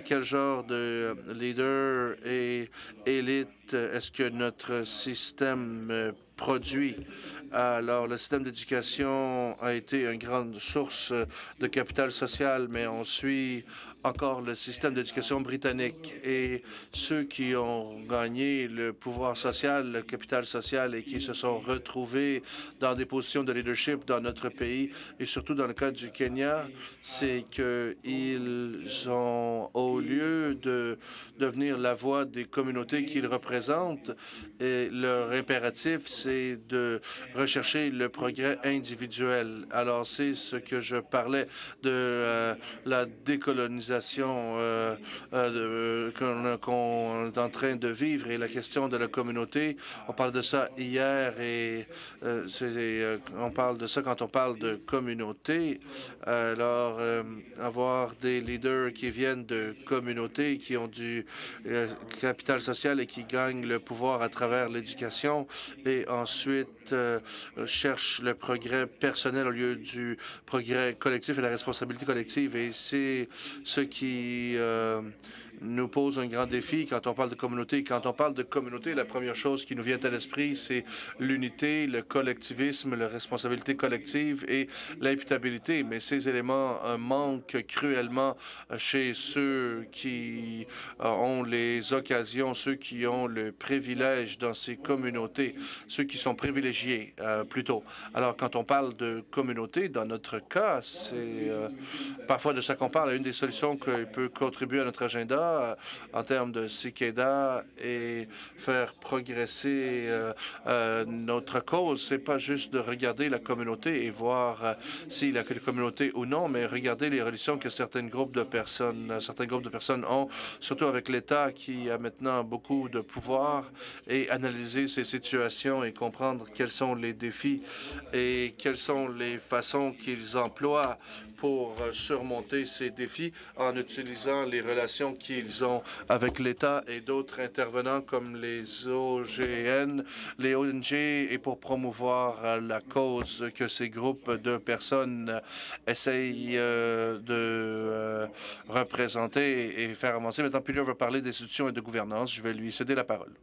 Quel genre de leader et élite est-ce que notre système produit? Alors, le système d'éducation a été une grande source de capital social, mais on suit encore le système d'éducation britannique. Et ceux qui ont gagné le pouvoir social, le capital social et qui se sont retrouvés dans des positions de leadership dans notre pays, et surtout dans le cas du Kenya, c'est qu'ils ont, au lieu de devenir la voix des communautés qu'ils représentent, et leur impératif, c'est de rechercher le progrès individuel. Alors, c'est ce que je parlais de la décolonisation qu'on est en train de vivre et la question de la communauté. On parle de ça hier et on parle de ça quand on parle de communauté. Alors, avoir des leaders qui viennent de communautés, qui ont du capital social et qui gagnent le pouvoir à travers l'éducation et ensuite cherchent le progrès personnel au lieu du progrès collectif et la responsabilité collective. Et c'est ce qui nous pose un grand défi quand on parle de communauté. Quand on parle de communauté, la première chose qui nous vient à l'esprit, c'est l'unité, le collectivisme, la responsabilité collective et l'imputabilité. Mais ces éléments manquent cruellement chez ceux qui ont les occasions, ceux qui ont le privilège dans ces communautés, ceux qui sont privilégiés plutôt. Alors, quand on parle de communauté, dans notre cas, c'est parfois de ça qu'on parle. Une des solutions qui peut contribuer à notre agenda en termes de Cicada et faire progresser notre cause, c'est pas juste de regarder la communauté et voir s'il y a une communauté ou non, mais regarder les relations que certains groupes de personnes ont, surtout avec l'État qui a maintenant beaucoup de pouvoir, et analyser ces situations et comprendre quels sont les défis et quelles sont les façons qu'ils emploient pour surmonter ces défis en utilisant les relations qu'ils ont avec l'État et d'autres intervenants comme les OGN, les ONG, et pour promouvoir la cause que ces groupes de personnes essayent de représenter et faire avancer. Maintenant, Peter va parler d'institutions et de gouvernance. Je vais lui céder la parole.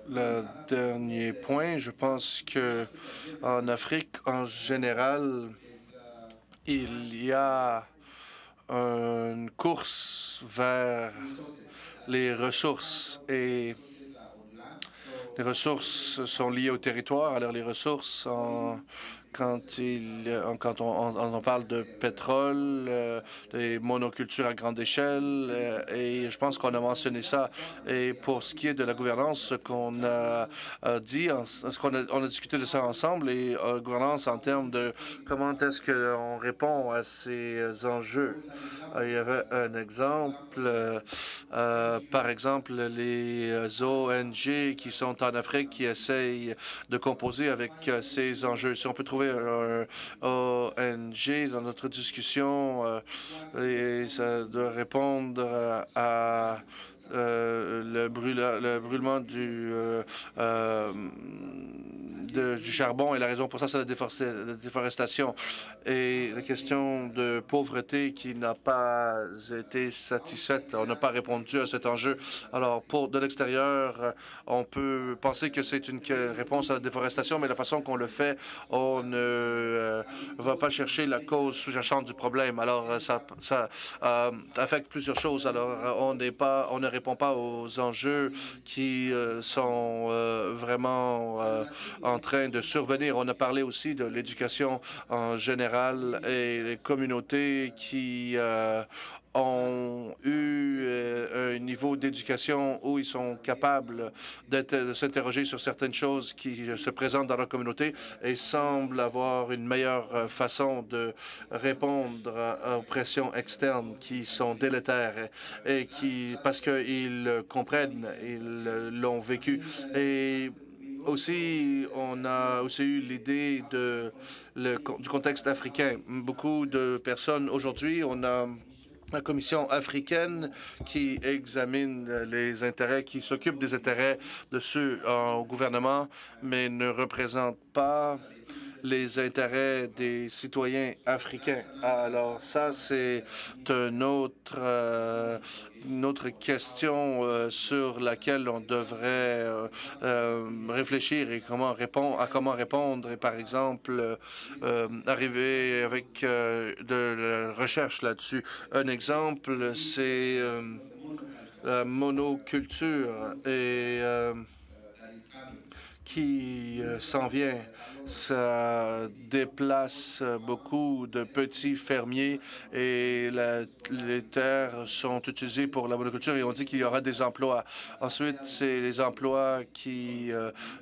Le dernier point, je pense que en Afrique, en général, il y a une course vers les ressources et les ressources sont liées au territoire. Alors les ressources, quand on parle de pétrole, des monocultures à grande échelle, et je pense qu'on a mentionné ça. Et pour ce qui est de la gouvernance, ce qu'on a dit, on a discuté de ça ensemble, et gouvernance en termes de comment est-ce qu'on répond à ces enjeux. Il y avait un exemple, par exemple, les ONG qui sont en Afrique qui essayent de composer avec ces enjeux. Si on peut trouver un ONG dans notre discussion, et ça doit répondre à le brûlement du charbon, et la raison pour ça, c'est la déforestation et la question de pauvreté qui n'a pas été satisfaite. On n'a pas répondu à cet enjeu. Alors, de l'extérieur, on peut penser que c'est une réponse à la déforestation, mais la façon qu'on le fait, on ne va pas chercher la cause sous-jacente du problème. Alors, ça affecte plusieurs choses. Alors, on ne répond pas aux enjeux qui sont vraiment en train de survenir. On a parlé aussi de l'éducation en général et les communautés qui ont eu un niveau d'éducation où ils sont capables de s'interroger sur certaines choses qui se présentent dans leur communauté et semblent avoir une meilleure façon de répondre aux pressions externes qui sont délétères et qui, parce qu'ils comprennent, ils l'ont vécu. Et aussi, on a aussi eu l'idée du contexte africain. Beaucoup de personnes aujourd'hui, on a la Commission africaine qui examine les intérêts, qui s'occupe des intérêts de ceux au gouvernement, mais ne représente pas les intérêts des citoyens africains. Alors ça, c'est une autre question sur laquelle on devrait réfléchir et comment répondre et, par exemple, arriver avec de la recherche là-dessus. Un exemple, c'est la monoculture et qui s'en vient. Ça déplace beaucoup de petits fermiers et les terres sont utilisées pour la monoculture et on dit qu'il y aura des emplois. Ensuite, c'est les emplois qui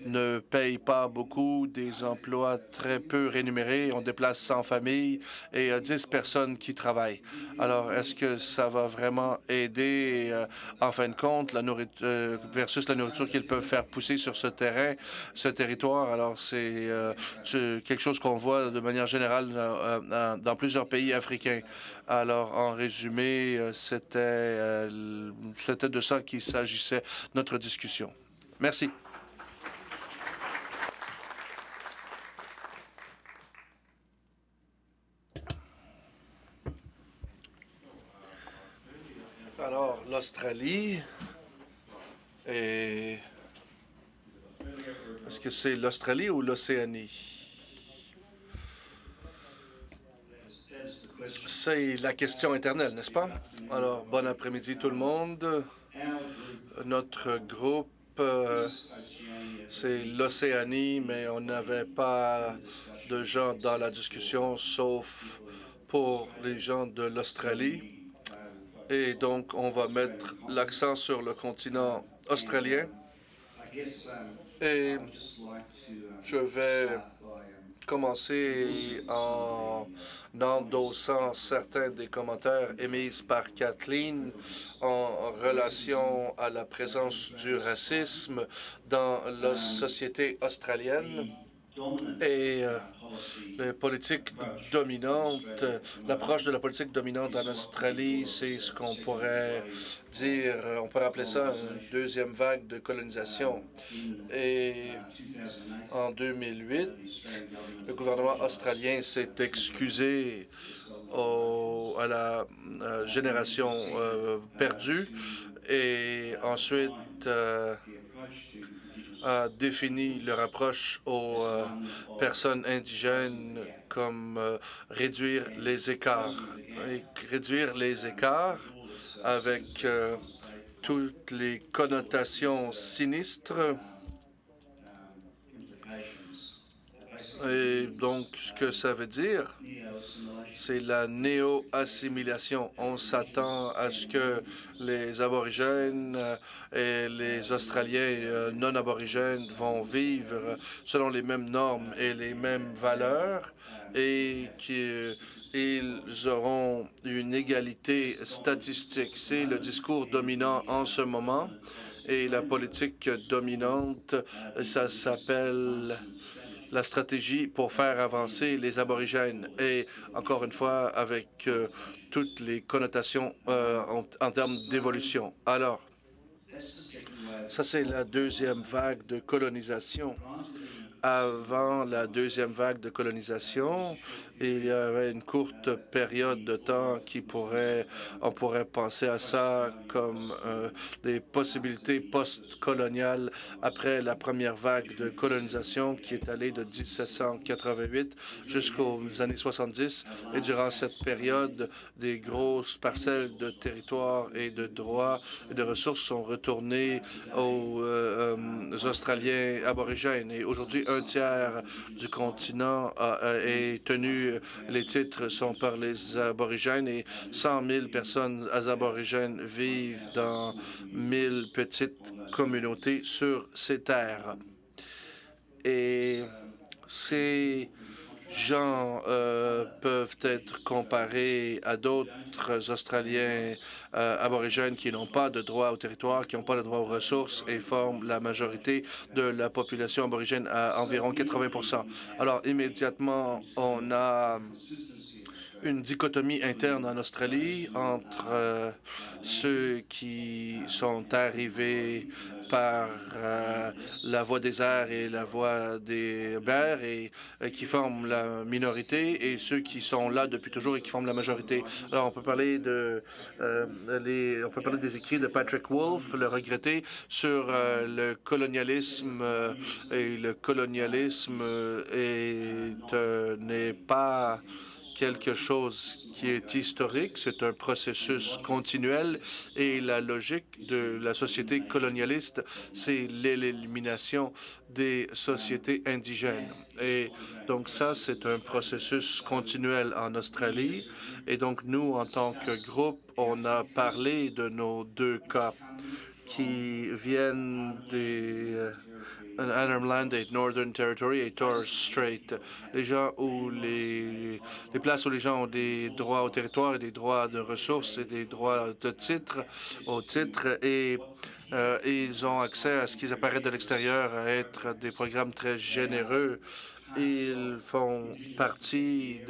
ne payent pas beaucoup, des emplois très peu rémunérés. On déplace 100 familles et 10 personnes qui travaillent. Alors, est-ce que ça va vraiment aider, en fin de compte, la nourriture versus la nourriture qu'ils peuvent faire pousser sur ce terrain, ce territoire? Alors, c'est quelque chose qu'on voit de manière générale dans plusieurs pays africains. Alors, en résumé, c'était de ça qu'il s'agissait notre discussion. Merci. Alors, l'Australie et... Est-ce que c'est l'Australie ou l'Océanie? C'est la question éternelle, n'est-ce pas? Alors, bon après-midi tout le monde. Notre groupe, c'est l'Océanie, mais on n'avait pas de gens dans la discussion, sauf pour les gens de l'Australie. Et donc, on va mettre l'accent sur le continent australien. Et je vais commencer en endossant certains des commentaires émis par Kathleen en relation à la présence du racisme dans la société australienne et les politiques dominantes, l'approche de la politique dominante en Australie, c'est ce qu'on pourrait dire, on pourrait appeler ça une deuxième vague de colonisation. Et en 2008, le gouvernement australien s'est excusé à la génération perdue et ensuite a défini leur approche aux personnes indigènes comme réduire les écarts. Et réduire les écarts avec toutes les connotations sinistres. Et donc, ce que ça veut dire, c'est la néo-assimilation. On s'attend à ce que les aborigènes et les Australiens non-aborigènes vont vivre selon les mêmes normes et les mêmes valeurs et qu'ils auront une égalité statistique. C'est le discours dominant en ce moment et la politique dominante, ça s'appelle la stratégie pour faire avancer les aborigènes et, encore une fois, avec toutes les connotations en termes d'évolution. Alors, ça, c'est la deuxième vague de colonisation. Avant la deuxième vague de colonisation, il y avait une courte période de temps on pourrait penser à ça comme des possibilités post-coloniales après la première vague de colonisation qui est allée de 1788 jusqu'aux années 70. Et durant cette période, des grosses parcelles de territoire et de droits et de ressources sont retournées aux Australiens aborigènes. Et aujourd'hui, un tiers du continent est tenu plus les titres sont par les aborigènes et 100 000 personnes aborigènes vivent dans 1000 petites communautés sur ces terres. Et ces gens peuvent être comparés à d'autres Australiens aborigènes qui n'ont pas de droit au territoire, qui n'ont pas de droit aux ressources et forment la majorité de la population aborigène à environ 80 %. Alors, immédiatement, on a une dichotomie interne en Australie entre ceux qui sont arrivés par la voie des airs et la voie des mers et qui forment la minorité et ceux qui sont là depuis toujours et qui forment la majorité. Alors, on peut parler des écrits de Patrick Wolfe, le regretté, sur le colonialisme et le colonialisme n'est pas quelque chose qui est historique, c'est un processus continuel et la logique de la société colonialiste, c'est l'élimination des sociétés indigènes. Et donc ça, c'est un processus continuel en Australie. Et donc nous, en tant que groupe, on a parlé de nos deux cas qui viennent des Arnhem Land et Northern Territory et Torres Strait, les places où les gens ont des droits au territoire et des droits de ressources et des droits de titre et ils ont accès à ce qui apparaît de l'extérieur à être des programmes très généreux. Ils font partie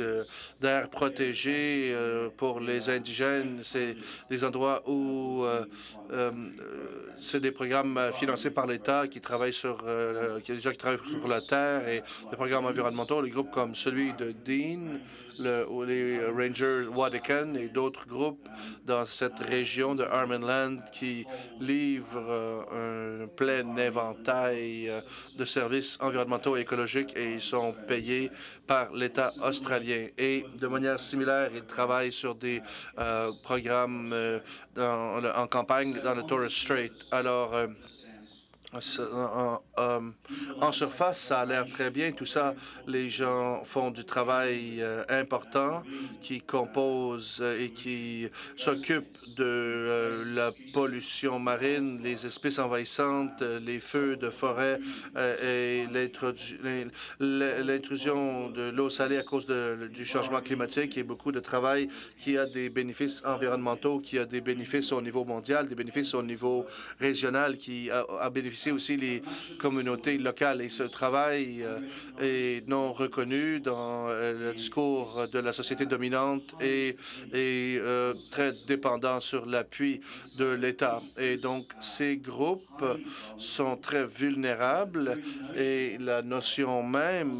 d'aires protégées pour les indigènes. C'est des endroits où c'est des programmes financés par l'État qui travaillent sur la terre et des programmes environnementaux. Les groupes comme celui de Dean, les Rangers Wadican et d'autres groupes dans cette région de Arnhem Land qui livrent un plein éventail de services environnementaux et écologiques et ils sont payés par l'État australien. Et de manière similaire, ils travaillent sur des programmes en campagne dans le Torres Strait. Alors, en surface, ça a l'air très bien. Tout ça, les gens font du travail important qui compose et qui s'occupe de la pollution marine, les espèces envahissantes, les feux de forêt et l'intrusion de l'eau salée à cause du changement climatique et beaucoup de travail qui a des bénéfices environnementaux, qui a des bénéfices au niveau mondial, des bénéfices au niveau régional, qui a bénéficié aussi les communautés locales. Et ce travail est non reconnu dans le discours de la société dominante et très dépendant sur l'appui de l'État. Et donc, ces groupes sont très vulnérables et la notion même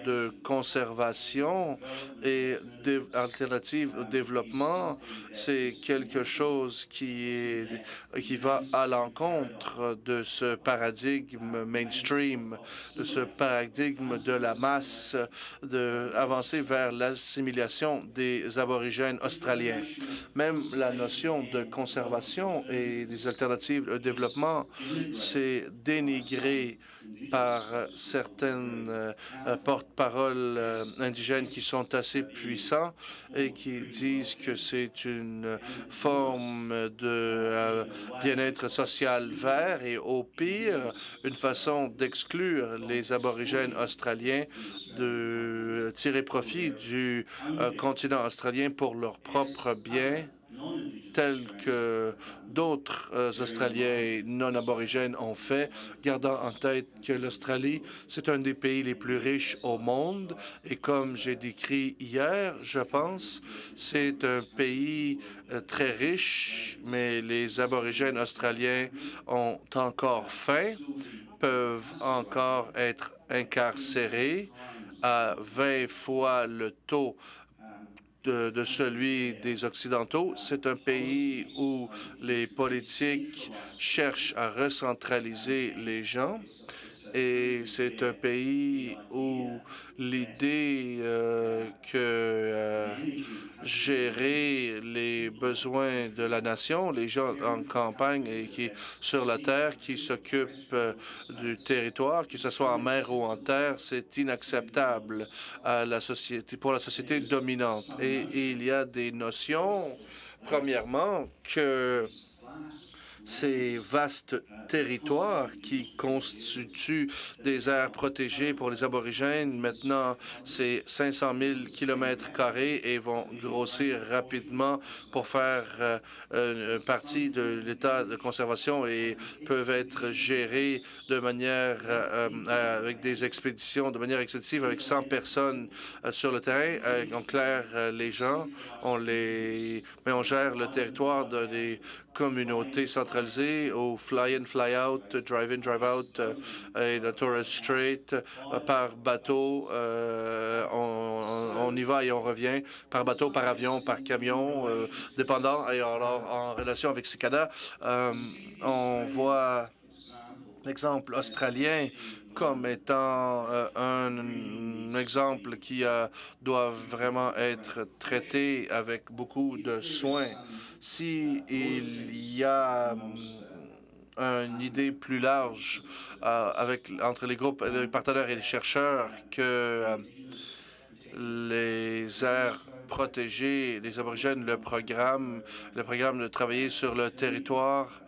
de conservation et d'alternative au développement, c'est quelque chose qui va à l'encontre de ce paradigme mainstream, de ce paradigme de la masse, d'avancer vers l'assimilation des aborigènes australiens. Même la notion de conservation et des alternatives au développement, c'est dénigré par certaines porte-paroles indigènes qui sont assez puissants et qui disent que c'est une forme de bien-être social vert et au pire, une façon d'exclure les aborigènes australiens de tirer profit du continent australien pour leurs propres biens, tels que d'autres Australiens non aborigènes ont fait, gardant en tête que l'Australie, c'est un des pays les plus riches au monde. Et comme j'ai décrit hier, je pense, c'est un pays très riche, mais les aborigènes australiens ont encore faim, peuvent encore être incarcérés à 20 fois le taux de celui des Occidentaux. C'est un pays où les politiques cherchent à recentraliser les gens et c'est un pays où l'idée que gérer les besoins de la nation, les gens en campagne et qui sur la terre, qui s'occupent du territoire, que ce soit en mer ou en terre, c'est inacceptable à la société, pour la société dominante. Et il y a des notions, premièrement, que ces vastes territoires qui constituent des aires protégées pour les aborigènes. Maintenant, c'est 500 000 km² et vont grossir rapidement pour faire partie de l'état de conservation et peuvent être gérés de manière avec des expéditions, de manière expéditive avec 100 personnes sur le terrain. On claire les gens, mais on gère le territoire des communautés centralisées au fly-in, fly-out, drive-in, drive-out et le Torres Strait par bateau. On y va et on revient par bateau, par avion, par camion, dépendant. Et alors, en relation avec Cicada, on voit l'exemple australien comme étant un exemple qui doit vraiment être traité avec beaucoup de soin. Si il y a une idée plus large entre les groupes, les partenaires et les chercheurs que les aires protégées, les aborigènes, le programme de travailler sur le territoire,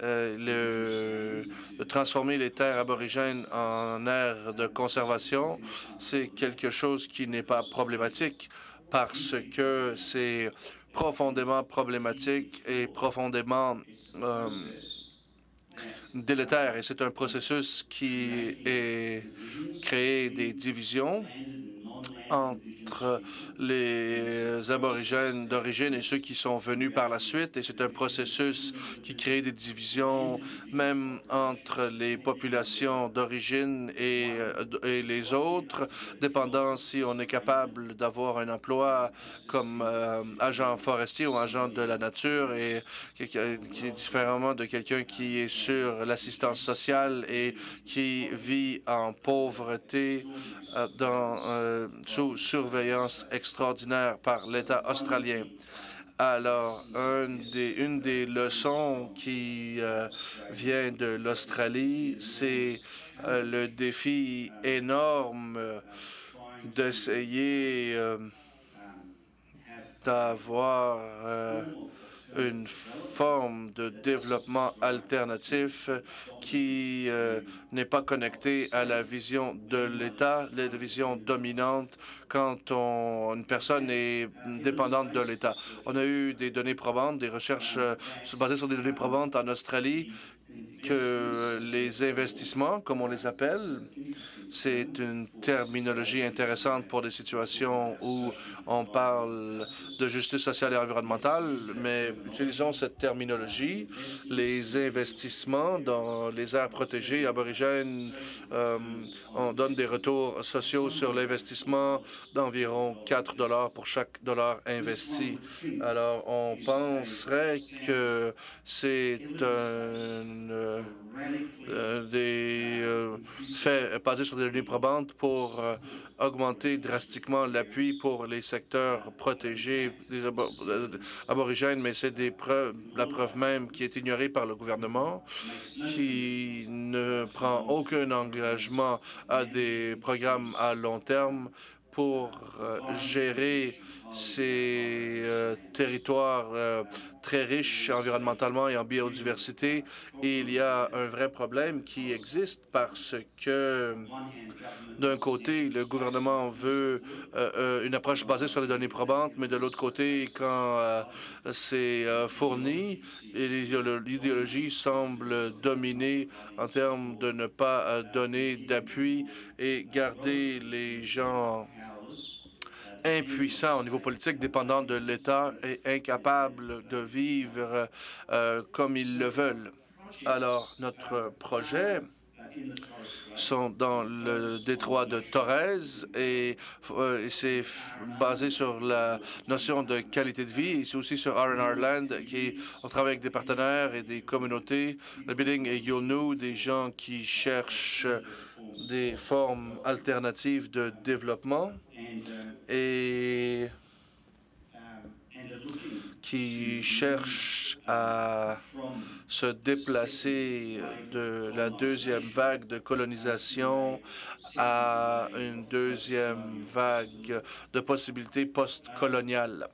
de transformer les terres aborigènes en aires de conservation, c'est quelque chose qui n'est pas problématique parce que c'est profondément problématique et profondément délétère. Et c'est un processus qui est créé des divisions entre les aborigènes d'origine et ceux qui sont venus par la suite. Et c'est un processus qui crée des divisions même entre les populations d'origine et les autres, dépendant si on est capable d'avoir un emploi comme agent forestier ou agent de la nature, et qui est différemment de quelqu'un qui est sur l'assistance sociale et qui vit en pauvreté sous surveillance extraordinaire par l'État australien. Alors, une des leçons qui vient de l'Australie, c'est le défi énorme d'essayer d'avoir une forme de développement alternatif qui n'est pas connectée à la vision de l'État, la vision dominante quand une personne est dépendante de l'État. On a eu des données probantes, des recherches basées sur des données probantes en Australie, que les investissements, comme on les appelle, c'est une terminologie intéressante pour des situations où on parle de justice sociale et environnementale, mais utilisons cette terminologie. Les investissements dans les aires protégées aborigènes, on donne des retours sociaux sur l'investissement d'environ 4 $ pour chaque dollar investi. Alors, on penserait que c'est des faits basés sur des données probantes pour augmenter drastiquement l'appui pour les secteurs protégés des aborigènes, mais c'est la preuve même qui est ignorée par le gouvernement, qui ne prend aucun engagement à des programmes à long terme pour gérer ces territoires très riches environnementalement et en biodiversité. Et il y a un vrai problème qui existe parce que, d'un côté, le gouvernement veut une approche basée sur les données probantes, mais de l'autre côté, quand c'est fourni, l'idéologie semble dominer en termes de ne pas donner d'appui et garder les gens impuissants au niveau politique, dépendants de l'État et incapables de vivre comme ils le veulent. Alors, notre projet sont dans le détroit de Torres et c'est basé sur la notion de qualité de vie et c'est aussi sur R&R Land on travaille avec des partenaires et des communautés, le Bidding et Yolnu, des gens qui cherchent des formes alternatives de développement et qui cherchent à se déplacer de la deuxième vague de colonisation à une deuxième vague de possibilités post-coloniales.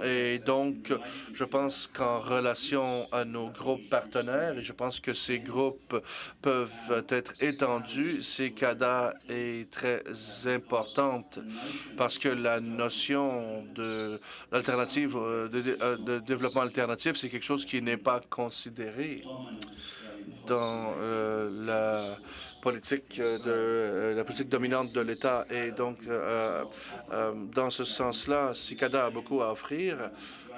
Et donc, je pense qu'en relation à nos groupes partenaires, et je pense que ces groupes peuvent être étendus, CICADA est très importante parce que la notion d'alternative, de développement alternatif, c'est quelque chose qui n'est pas considéré dans la politique la politique dominante de l'État. Et donc, dans ce sens-là, CICADA a beaucoup à offrir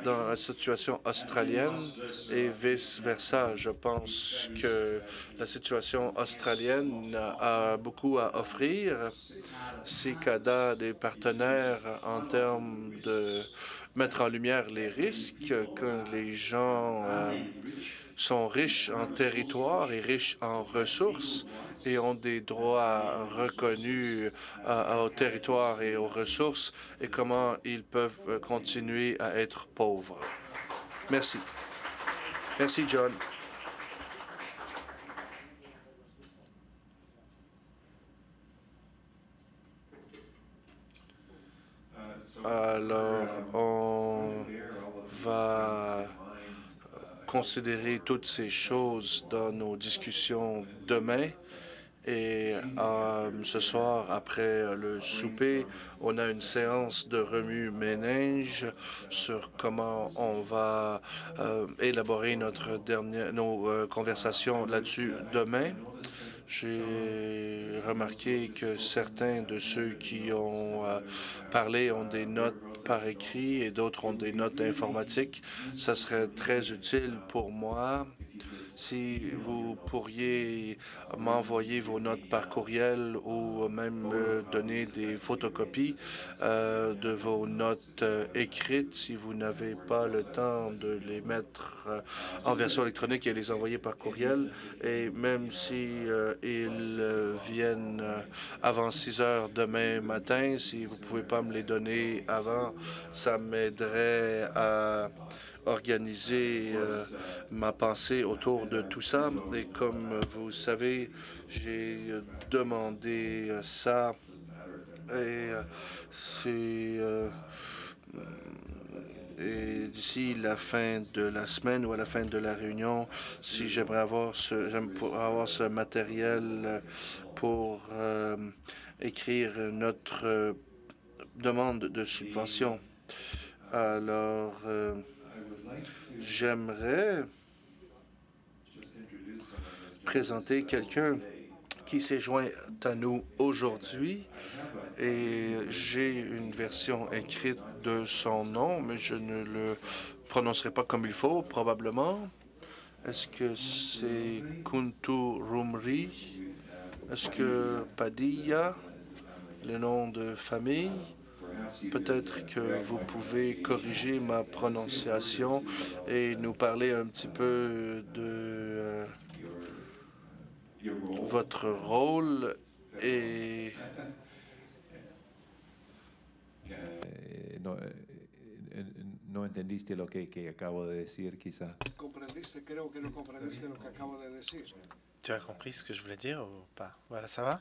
dans la situation australienne et vice-versa. Je pense que la situation australienne a beaucoup à offrir. CICADA a des partenaires en termes de mettre en lumière les risques que les gens sont riches en territoire et riches en ressources et ont des droits reconnus au territoire et aux ressources et comment ils peuvent continuer à être pauvres. Merci. Merci, John. Alors, on va considérer toutes ces choses dans nos discussions demain. Et ce soir, après le souper, on a une séance de remue-ménage sur comment on va élaborer nos conversations là-dessus demain. J'ai remarqué que certains de ceux qui ont parlé ont des notes par écrit et d'autres ont des notes informatiques. Ça serait très utile pour moi si vous pourriez m'envoyer vos notes par courriel ou même me donner des photocopies de vos notes écrites si vous n'avez pas le temps de les mettre en version électronique et les envoyer par courriel. Et même si ils viennent avant 6 heures demain matin, si vous ne pouvez pas me les donner avant, ça m'aiderait à organiser ma pensée autour de tout ça. Et comme vous savez, j'ai demandé ça et c'est et d'ici la fin de la semaine ou à la fin de la réunion, si j'aimerais avoir ce matériel pour écrire notre demande de subvention. Alors, j'aimerais présenter quelqu'un qui s'est joint à nous aujourd'hui et j'ai une version écrite de son nom, mais je ne le prononcerai pas comme il faut, probablement. Est-ce que c'est Kuntu Rumri? Est-ce que Padilla, le nom de famille? Peut-être que vous pouvez corriger ma prononciation et nous parler un petit peu de votre rôle et
no entendiste lo que acabo de decir, quizá.
Comprendiste, creo que no comprendiste lo que acabo de decir.
Tu as compris ce que je voulais dire ou pas? Voilà, ça va?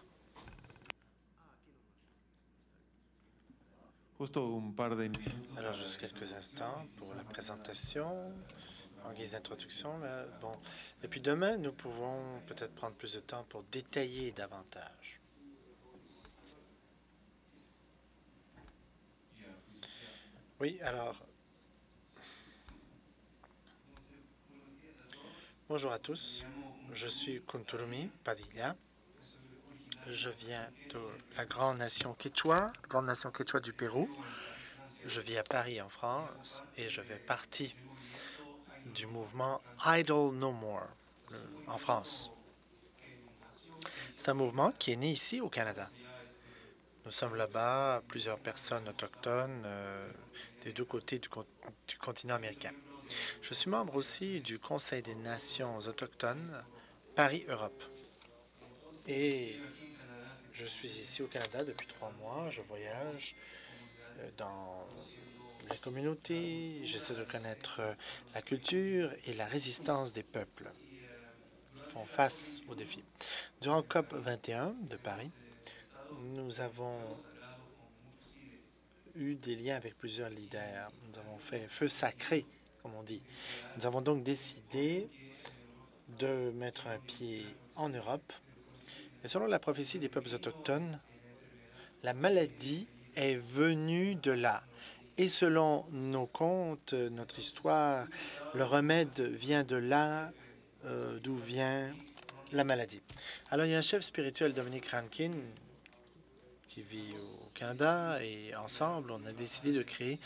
Alors, juste quelques instants pour la présentation, en guise d'introduction. Bon. Et puis demain, nous pouvons peut-être prendre plus de temps pour détailler davantage. Oui, alors, bonjour à tous. Je suis Kunturumi Padilla. Je viens de la grande nation quechua du Pérou. Je vis à Paris, en France, et je fais partie du mouvement Idle No More en France. C'est un mouvement qui est né ici au Canada. Nous sommes là-bas, plusieurs personnes autochtones des deux côtés du continent américain. Je suis membre aussi du Conseil des Nations autochtones Paris-Europe. Et je suis ici au Canada depuis 3 mois. Je voyage dans les communauté, j'essaie de connaître la culture et la résistance des peuples qui font face aux défis. Durant COP 21 de Paris, nous avons eu des liens avec plusieurs leaders. Nous avons fait feu sacré, comme on dit. Nous avons donc décidé de mettre un pied en Europe. Et selon la prophétie des peuples autochtones, la maladie est venue de là. Et selon nos contes, notre histoire, le remède vient de là d'où vient la maladie. Alors, il y a un chef spirituel, Dominique Rankin, qui vit au Canada, et ensemble, on a décidé de créer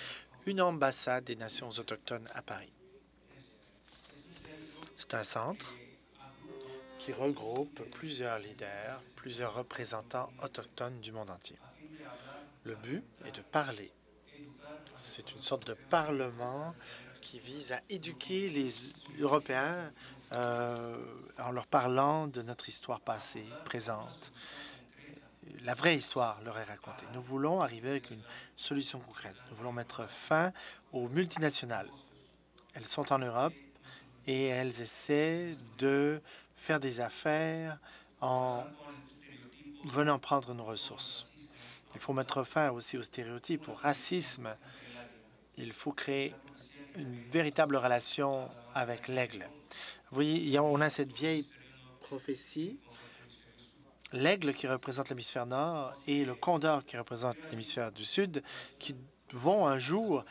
une ambassade des nations autochtones à Paris. C'est un centre qui regroupe plusieurs leaders, plusieurs représentants autochtones du monde entier. Le but est de parler. C'est une sorte de parlement qui vise à éduquer les Européens en leur parlant de notre histoire passée, présente. La vraie histoire leur est racontée. Nous voulons arriver avec une solution concrète. Nous voulons mettre fin aux multinationales. Elles sont en Europe et elles essaient de faire des affaires en venant prendre nos ressources. Il faut mettre fin aussi aux stéréotypes, au racisme. Il faut créer une véritable relation avec l'aigle. Vous voyez, on a cette vieille prophétie, l'aigle qui représente l'hémisphère nord et le condor qui représente l'hémisphère du sud, qui vont un jour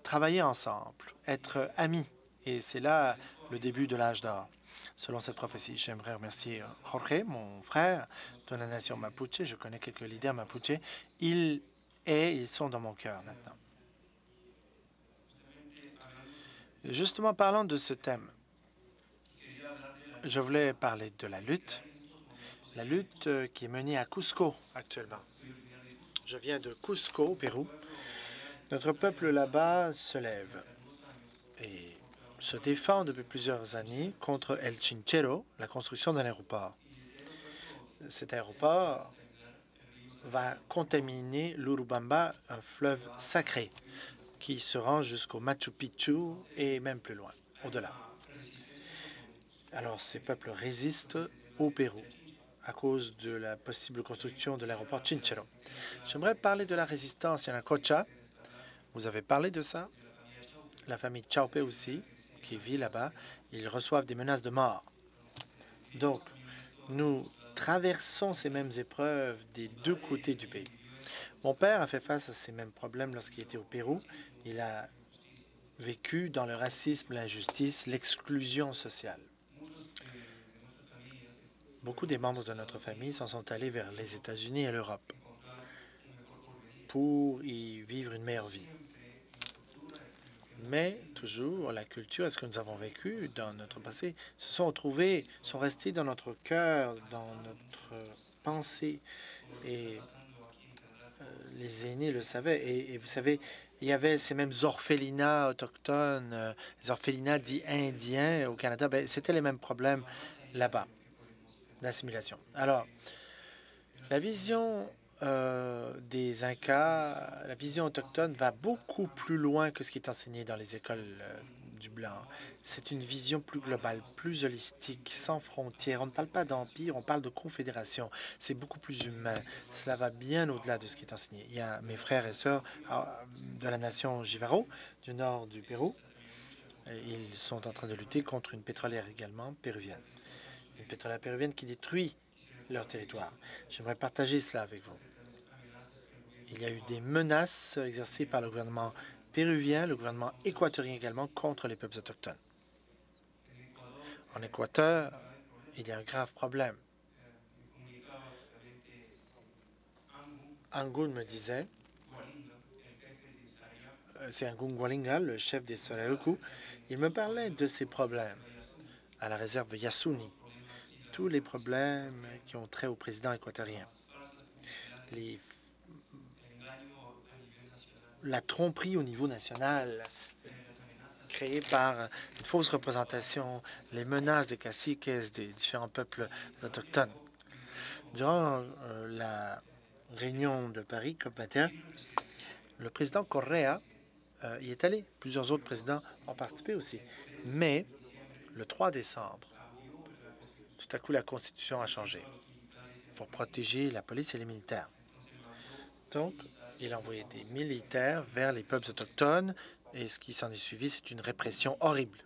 travailler ensemble, être amis. Et c'est là le début de l'âge d'or. Selon cette prophétie, j'aimerais remercier Jorge, mon frère de la nation Mapuche. Je connais quelques leaders Mapuche. Ils sont dans mon cœur maintenant. Justement, parlant de ce thème, je voulais parler de la lutte qui est menée à Cusco actuellement. Je viens de Cusco, au Pérou. Notre peuple là-bas se lève et se défend depuis plusieurs années contre El Chinchero, la construction d'un aéroport. Cet aéroport va contaminer l'Urubamba, un fleuve sacré qui se rend jusqu'au Machu Picchu et même plus loin, au-delà. Alors, ces peuples résistent au Pérou à cause de la possible construction de l'aéroport Chinchero. J'aimerais parler de la résistance Yanacocha. Vous avez parlé de ça. La famille Chaupe aussi, qui vit là-bas, ils reçoivent des menaces de mort. Donc, nous traversons ces mêmes épreuves des deux côtés du pays. Mon père a fait face à ces mêmes problèmes lorsqu'il était au Pérou. Il a vécu dans le racisme, l'injustice, l'exclusion sociale. Beaucoup des membres de notre famille s'en sont allés vers les États-Unis et l'Europe pour y vivre une meilleure vie. Mais toujours, la culture et ce que nous avons vécu dans notre passé se sont retrouvés, sont restés dans notre cœur, dans notre pensée. Et les aînés le savaient. Et vous savez, il y avait ces mêmes orphelinats autochtones, les orphelinats dits indiens au Canada. C'était les mêmes problèmes là-bas, d'assimilation. Alors, la vision des Incas, la vision autochtone va beaucoup plus loin que ce qui est enseigné dans les écoles du Blanc. C'est une vision plus globale, plus holistique, sans frontières. On ne parle pas d'empire, on parle de confédération. C'est beaucoup plus humain. Cela va bien au-delà de ce qui est enseigné. Il y a mes frères et sœurs de la nation Jivaro, du nord du Pérou. Ils sont en train de lutter contre une pétrolière également péruvienne. Une pétrolière péruvienne qui détruit leur territoire. J'aimerais partager cela avec vous. Il y a eu des menaces exercées par le gouvernement péruvien, le gouvernement équatorien également, contre les peuples autochtones. En Équateur, il y a un grave problème. Angun me disait, c'est Angun Gwalinga, le chef des Sorahuku, il me parlait de ces problèmes à la réserve Yasuni. Tous les problèmes qui ont trait au président équatorien. La tromperie au niveau national créée par une fausse représentation, les menaces des caciques des différents peuples autochtones. Durant la réunion de Paris, COP 21, le président Correa y est allé. Plusieurs autres présidents ont participé aussi. Mais le 3 décembre, tout à coup, la Constitution a changé pour protéger la police et les militaires. Donc, il a envoyé des militaires vers les peuples autochtones et ce qui s'en est suivi, c'est une répression horrible.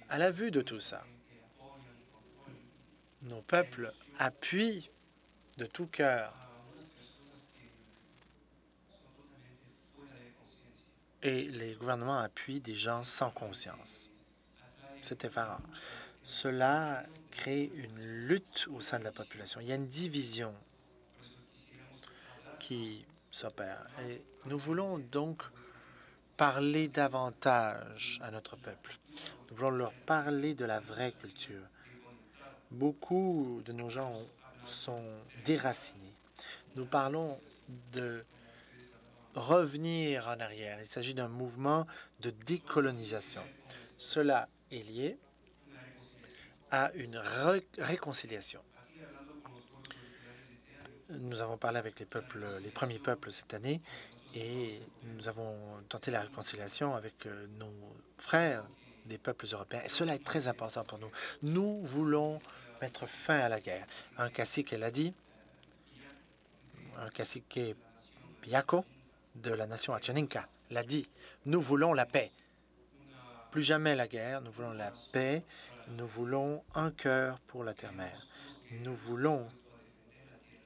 À la vue de tout ça, nos peuples appuient de tout cœur et les gouvernements appuient des gens sans conscience. C'est effarant. Cela crée une lutte au sein de la population. Il y a une division qui s'opère. Et nous voulons donc parler davantage à notre peuple. Nous voulons leur parler de la vraie culture. Beaucoup de nos gens sont déracinés. Nous parlons de revenir en arrière. Il s'agit d'un mouvement de décolonisation. Cela est lié à une réconciliation. Nous avons parlé avec les premiers peuples cette année et nous avons tenté la réconciliation avec nos frères des peuples européens. Et cela est très important pour nous. Nous voulons mettre fin à la guerre. Un cacique l'a dit, un cacique Piaco de la nation Achaninka l'a dit. Nous voulons la paix. Plus jamais la guerre, nous voulons la paix. Nous voulons un cœur pour la terre-mère. Nous voulons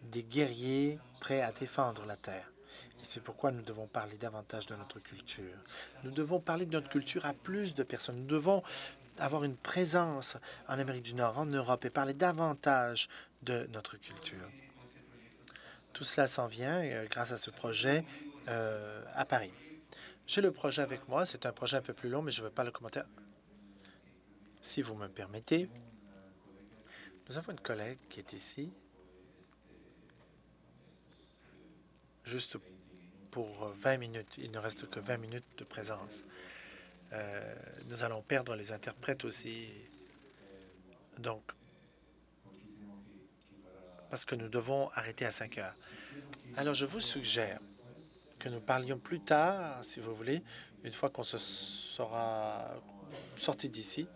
des guerriers prêts à défendre la terre. Et c'est pourquoi nous devons parler davantage de notre culture. Nous devons parler de notre culture à plus de personnes. Nous devons avoir une présence en Amérique du Nord, en Europe, et parler davantage de notre culture. Tout cela s'en vient grâce à ce projet à Paris. J'ai le projet avec moi. C'est un projet un peu plus long, mais je ne veux pas le commenter. Si vous me permettez, nous avons une collègue qui est ici, juste pour 20 minutes. Il ne reste que 20 minutes de présence. Nous allons perdre les interprètes aussi. Donc, parce que nous devons arrêter à 5 heures. Alors, je vous suggère que nous parlions plus tard, si vous voulez, une fois qu'on se sera sorti d'ici.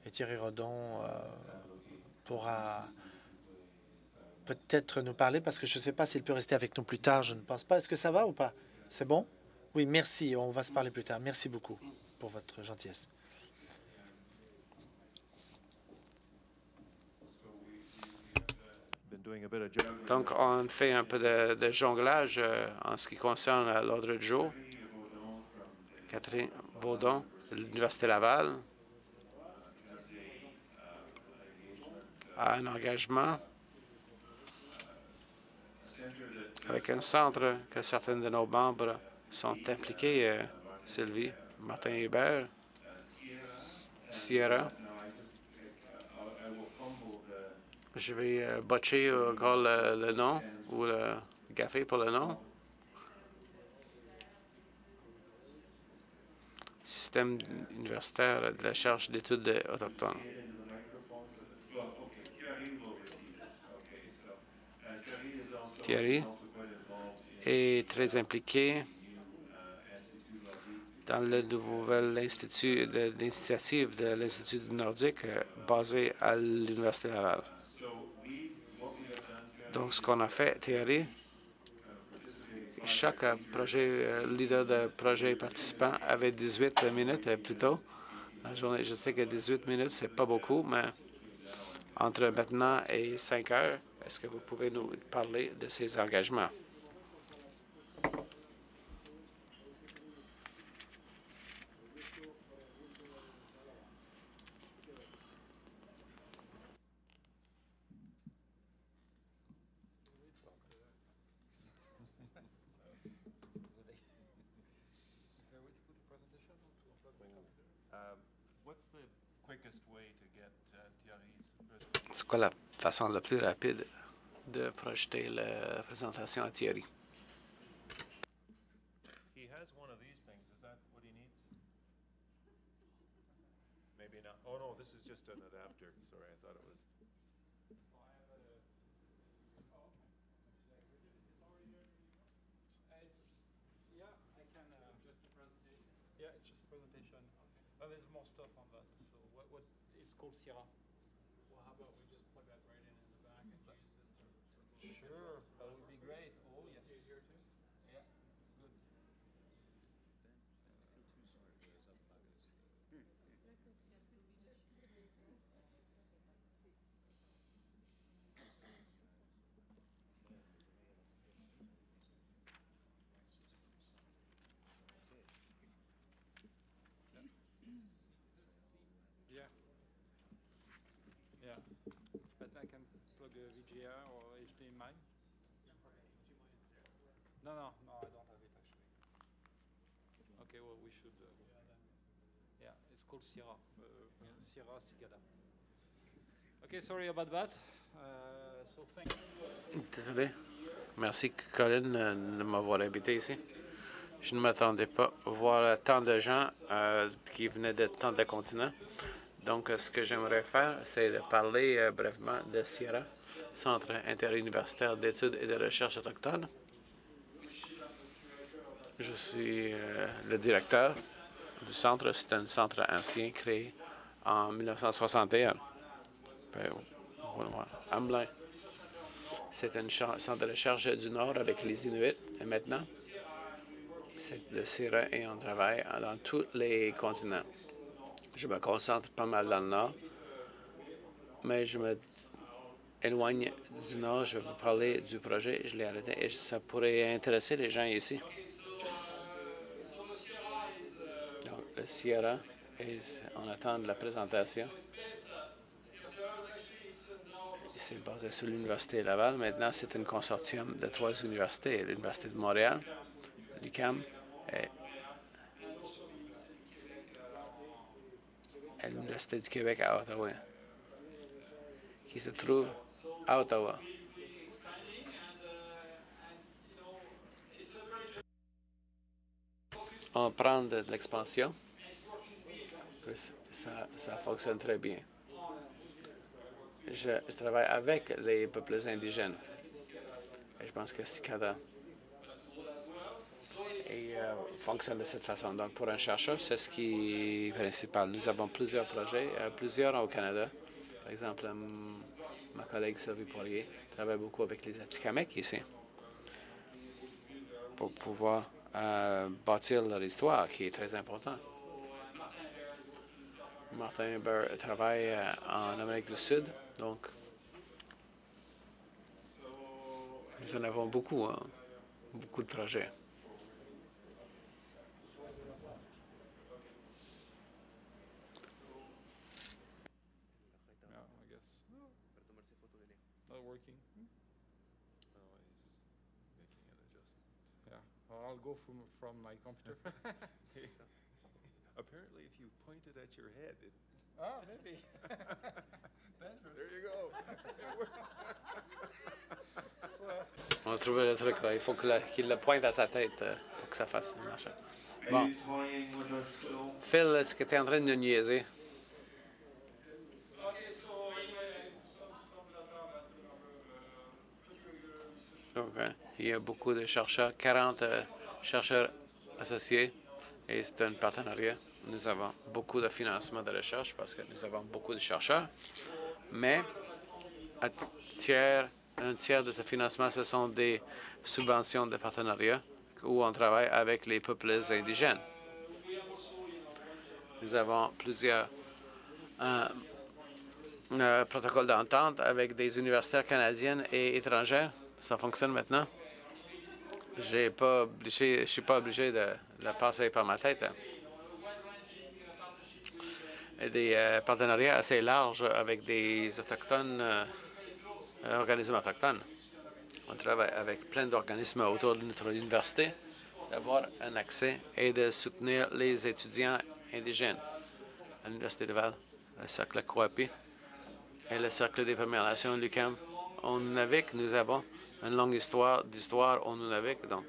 Et Thierry Rodon pourra peut-être nous parler, parce que je ne sais pas s'il peut rester avec nous plus tard. Je ne pense pas. Est-ce que ça va ou pas? C'est bon? Oui, merci. On va se parler plus tard. Merci beaucoup pour votre gentillesse.
Donc, on fait un peu de jonglage en ce qui concerne l'ordre du jour. Catherine Vaudon, de l'Université Laval, a un engagement avec un centre que certains de nos membres sont impliqués, Sylvie, Martin Hébert, Sierra. Je vais botcher encore le nom ou le gaffer pour le nom. Système universitaire de la recherche d'études autochtones. Thierry est très impliqué dans le nouvel institut d'initiative de l'Institut nordique basé à l'Université Laval. Donc, ce qu'on a fait, Thierry, chaque leader de projet participant avait 18 minutes plus tôt. La journée, je sais que 18 minutes, c'est pas beaucoup, mais entre maintenant et 5 heures, est-ce que vous pouvez nous parler de ces engagements? C'est quoi la façon la plus rapide de projeter la présentation à Thierry?
He has one of these things. Is that what he needs? Maybe not. Oh, no, this is just an adapter. Sorry, I thought it was.
Yeah, I can.
Yeah, it's just a presentation. There's more stuff on that. So what it's called Sierra.
Well, how about we just plug that right in the back and use this to
Sure, that would be great. Oh yes.
see it here too?
Yeah, good. Yeah. Yeah. But I can plug a VGA or HDMI. No, I don't have it actually. Okay, well we should. Yeah, it's called Sierra. Sierra Cicada. Okay, sorry about that. So thank you.
Désolé. Merci, Colin, de m'avoir invité ici. Je ne m'attendais pas à voir tant de gens qui venaient de tant de continents. Donc, ce que j'aimerais faire, c'est de parler brièvement de Sierra, Centre interuniversitaire d'études et de recherche autochtone. Je suis le directeur du centre. C'est un centre ancien créé en 1961. Hamelin. C'est un centre de recherche du Nord avec les Inuits. Et maintenant, c'est le Sierra et on travaille dans tous les continents. Je me concentre pas mal dans le Nord, mais je me éloigne du Nord. Je vais vous parler du projet. Je l'ai arrêté et ça pourrait intéresser les gens ici. Donc, le Sierra, on attend la présentation. C'est basé sur l'Université Laval. Maintenant, c'est un consortium de 3 universités. L'Université de Montréal, l'UQAM et l'Université du Québec à Ottawa, qui se trouve à Ottawa. On prend de l'expansion. Ça fonctionne très bien. Je travaille avec les peuples indigènes. Et je pense que Cicada fonctionne de cette façon. Donc, pour un chercheur, c'est ce qui est principal. Nous avons plusieurs projets, plusieurs au Canada. Par exemple, ma collègue Sylvie Poirier travaille beaucoup avec les Atikamekw ici pour pouvoir bâtir leur histoire, qui est très important. Martin Burr travaille en Amérique du Sud, donc nous en avons beaucoup, beaucoup de projets.
Yeah, I guess. Not working.
Oh, he's making an adjustment.
Yeah, well, I'll go from my computer.
Apparently, if you pointed at your head, it...
Ah, maybe.
There you go.
On a trouvé le truc, là. Il faut qu'il le pointe à sa tête pour que ça fasse marcher. Bon. Phil, est-ce que tu es en train de nous niaiser? Okay. Il y a beaucoup de chercheurs, 40 chercheurs associés, et c'est un partenariat. Nous avons beaucoup de financement de recherche parce que nous avons beaucoup de chercheurs, mais un tiers de ce financement, ce sont des subventions de partenariat où on travaille avec les peuples indigènes. Nous avons plusieurs protocoles d'entente avec des universitaires canadiennes et étrangères. Ça fonctionne maintenant. Je ne suis pas obligé de la passer par ma tête. Et des partenariats assez larges avec des autochtones, organismes autochtones. On travaille avec plein d'organismes autour de notre université, d'avoir un accès et de soutenir les étudiants indigènes. À l'Université de Laval, le Cercle Coapi et le Cercle des Premières Nations, l'UQAM. Au Nunavik, nous avons une longue histoire au Nunavik, donc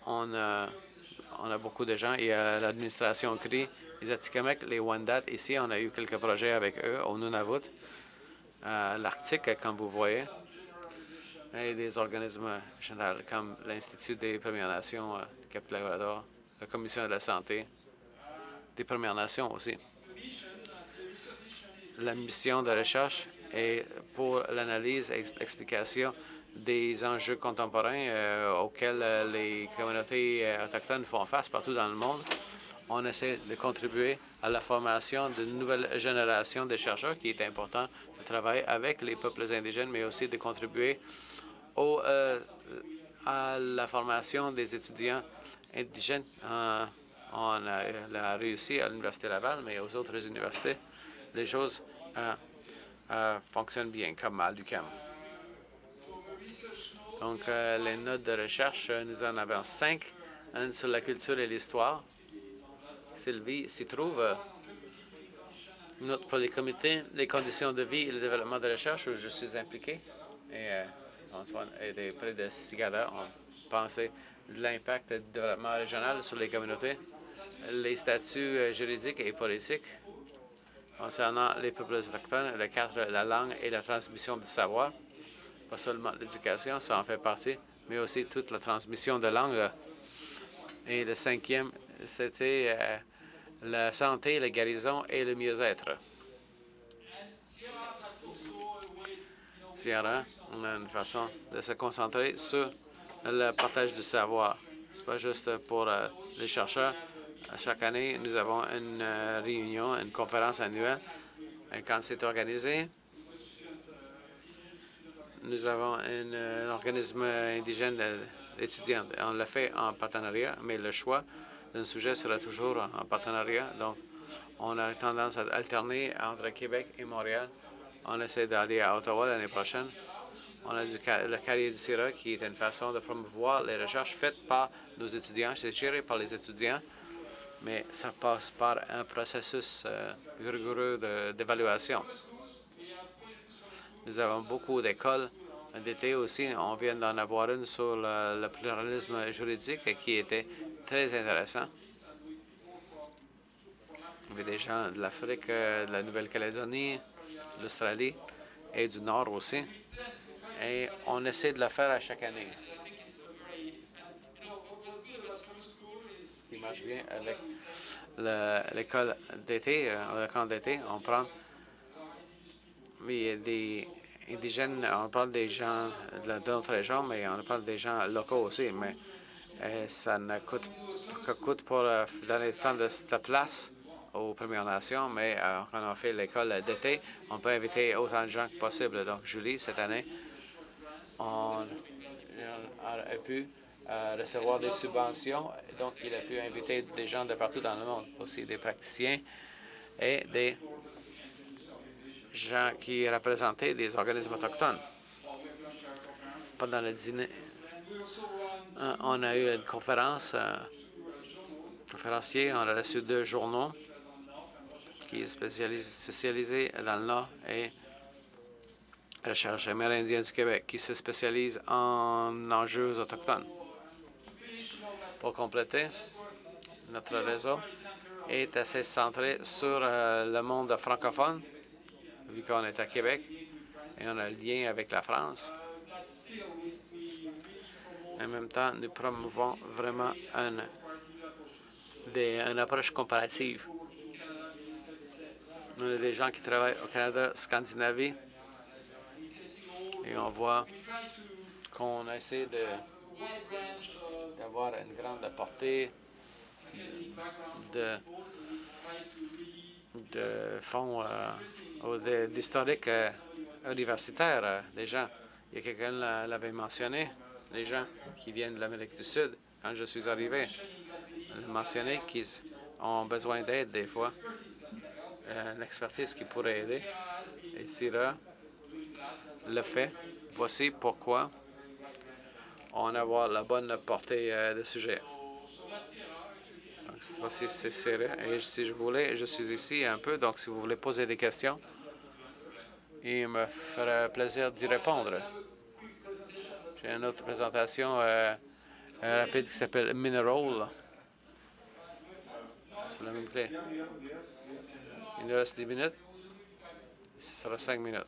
on a beaucoup de gens. Il y a l'administration CRI, les Atikamekw, les Wendat. Ici, on a eu quelques projets avec eux au Nunavut, l'Arctique, comme vous voyez, et des organismes généraux comme l'Institut des Premières Nations, Cap-Labrador, la Commission de la santé des Premières Nations aussi. La mission de recherche est pour l'analyse et l'explication des enjeux contemporains auxquels les communautés autochtones font face partout dans le monde. On essaie de contribuer à la formation d'une nouvelle génération de chercheurs qui est important de travailler avec les peuples indigènes, mais aussi de contribuer à la formation des étudiants indigènes. On a réussi à l'Université Laval, mais aux autres universités, les choses fonctionnent bien, comme à l'UQAM. Donc, les notes de recherche, nous en avons 5. Une sur la culture et l'histoire. Sylvie s'y trouve. Une autre pour les comités, les conditions de vie et le développement de recherche, où je suis impliqué. Et Antoine était près de Sigada. On pensait de l'impact du développement régional sur les communautés, les statuts juridiques et politiques concernant les peuples autochtones, le cadre, la langue et la transmission du savoir. Pas seulement l'éducation, ça en fait partie, mais aussi toute la transmission de langue. Et le 5e, c'était la santé, la guérison et le mieux-être. Sierra, on a une façon de se concentrer sur le partage du savoir. Ce n'est pas juste pour les chercheurs. Chaque année, nous avons une réunion, une conférence annuelle. Et quand c'est organisé, nous avons un organisme indigène étudiant. On l'a fait en partenariat, mais le choix d'un sujet sera toujours en partenariat. Donc, on a tendance à alterner entre Québec et Montréal. On essaie d'aller à Ottawa l'année prochaine. On a le Carrier du Sierra, qui est une façon de promouvoir les recherches faites par nos étudiants. C'est géré par les étudiants, mais ça passe par un processus rigoureux d'évaluation. Nous avons beaucoup d'écoles d'été aussi. On vient d'en avoir une sur le pluralisme juridique qui était très intéressant. Il y avait des gens de l'Afrique, de la Nouvelle-Calédonie, de l'Australie et du Nord aussi. Et on essaie de le faire à chaque année. Ce qui marche bien avec l'école d'été, le camp d'été, on prend des indigènes, on prend des gens de notre région, mais on prend des gens locaux aussi. Mais ça ne coûte que coûte pour donner tant de place aux Premières Nations, mais quand on fait l'école d'été, on peut inviter autant de gens que possible. Donc, Julie, cette année, on a pu recevoir des subventions, donc il a pu inviter des gens de partout dans le monde, aussi des praticiens et des gens qui représentaient des organismes autochtones. Pendant le dîner, on a eu une conférence, conférencier, on a reçu 2 journaux qui est spécialisé dans le Nord et Recherche amérindienne du Québec, qui se spécialise en enjeux autochtones. Pour compléter, notre réseau est assez centré sur le monde francophone, vu qu'on est à Québec et on a un lien avec la France. En même temps, nous promouvons vraiment une approche comparative. On a des gens qui travaillent au Canada, Scandinavie, et on voit qu'on essaie d'avoir une grande portée de fonds d'historique universitaire des gens. Il y a quelqu'un l'avait mentionné, les gens qui viennent de l'Amérique du Sud. Quand je suis arrivé, ils ont mentionné qu'ils ont besoin d'aide des fois, une expertise qui pourrait aider. Et Sierra le fait. Voici pourquoi on a la bonne portée de sujet. Donc, voici c'est serré. Et si je voulais, je suis ici un peu, donc si vous voulez poser des questions, il me ferait plaisir d'y répondre. J'ai une autre présentation rapide qui s'appelle Mineral. C'est la même clé. Il nous reste 10 minutes. Ce sera 5 minutes.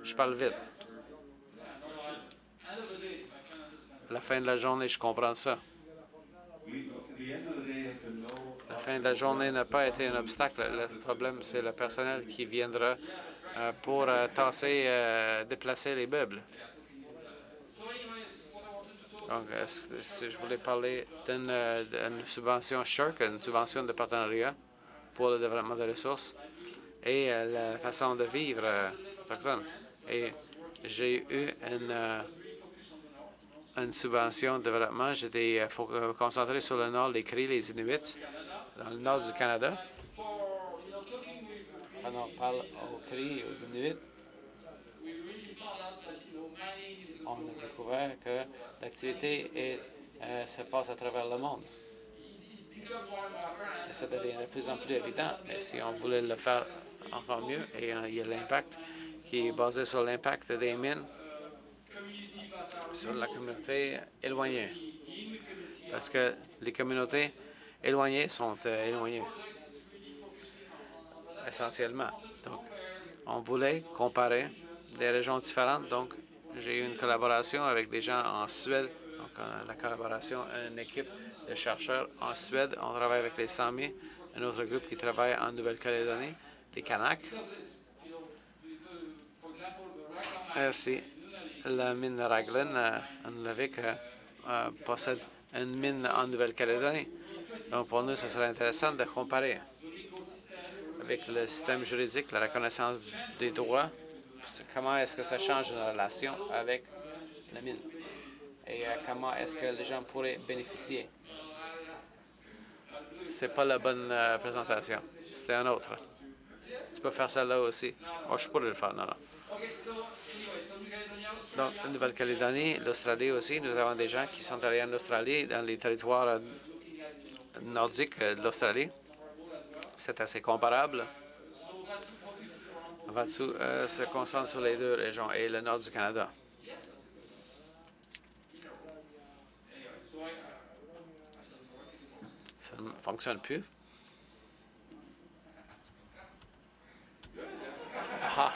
Je parle vite. À la fin de la journée, je comprends ça. La fin de la journée n'a pas été un obstacle. Le problème, c'est le personnel qui viendra pour déplacer les meubles. Donc, je voulais parler d'une subvention SHARK, une subvention de partenariat pour le développement des ressources et la façon de vivre autochtone. Et j'ai eu une subvention de développement. J'étais concentré sur le nord, les Cris, les Inuits, dans le nord du Canada. Quand on parle aux Cris et aux Inuits, on a découvert que l'activité se passe à travers le monde. Et ça devient de plus en plus évident. Mais si on voulait le faire encore mieux, et il y a l'impact qui est basé sur l'impact des mines sur la communauté éloignée. Parce que les communautés éloignées sont éloignées, essentiellement. Donc, on voulait comparer des régions différentes. Donc, j'ai eu une collaboration avec des gens en Suède. Donc, la collaboration, une équipe de chercheurs en Suède. On travaille avec les Samis, un autre groupe qui travaille en Nouvelle-Calédonie, les Kanaks. Ainsi, la mine Raglan, en Nunavik, possède une mine en Nouvelle-Calédonie. Donc, pour nous, ce serait intéressant de comparer avec le système juridique, la reconnaissance des droits. Comment est-ce que ça change une relation avec la mine? Et comment est-ce que les gens pourraient bénéficier? C'est pas la bonne présentation. C'était un autre. Tu peux faire celle-là aussi. Moi, je pourrais le faire. Non. Donc, la Nouvelle-Calédonie, l'Australie aussi. Nous avons des gens qui sont allés en Australie, dans les territoires nordiques de l'Australie. C'est assez comparable. Vatsu se concentre sur les deux régions et le nord du Canada. Ça ne fonctionne plus. Ah.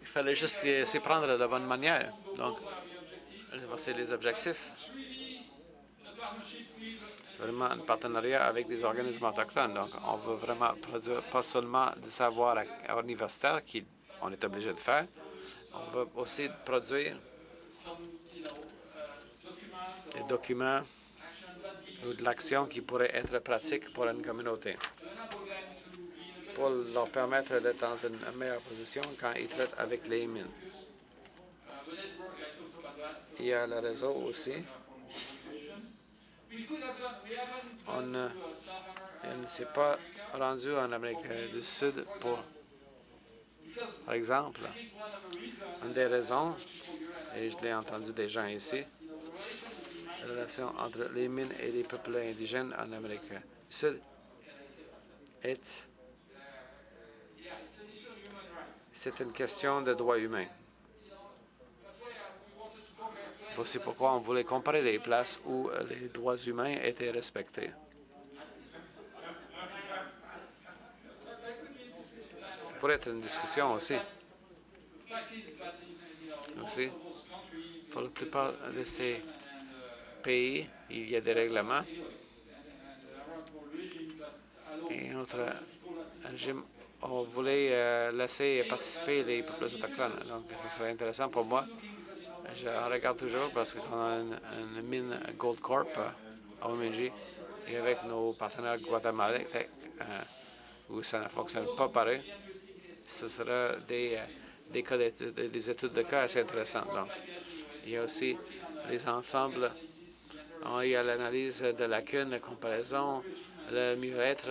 Il fallait juste s'y prendre de la bonne manière. Donc, c'est les objectifs. C'est vraiment un partenariat avec des organismes autochtones. Donc, on veut vraiment produire pas seulement du savoir universitaire qu'on est obligé de faire, on veut aussi produire des documents ou de l'action qui pourrait être pratique pour une communauté, pour leur permettre d'être dans une meilleure position quand ils traitent avec les mines. Il y a le réseau aussi. On ne s'est pas rendu en Amérique du Sud par exemple, une des raisons, et je l'ai entendu des gens ici, la relation entre les mines et les peuples indigènes en Amérique du Sud c'est une question de droits humains. C'est pourquoi on voulait comparer des places où les droits humains étaient respectés. Ça pourrait être une discussion aussi. Pour la plupart de ces pays, il y a des règlements. Et notre régime, on voulait laisser participer les peuples autochtones. Donc, ce serait intéressant pour moi. Je regarde toujours parce qu'on a une mine Gold Corp à Ominji et avec nos partenaires guatémaltais où ça ne fonctionne pas pareil. Ce sera des études de cas assez intéressantes. Donc, il y a aussi les ensembles. Il y a l'analyse de lacunes, la comparaison, le mieux-être,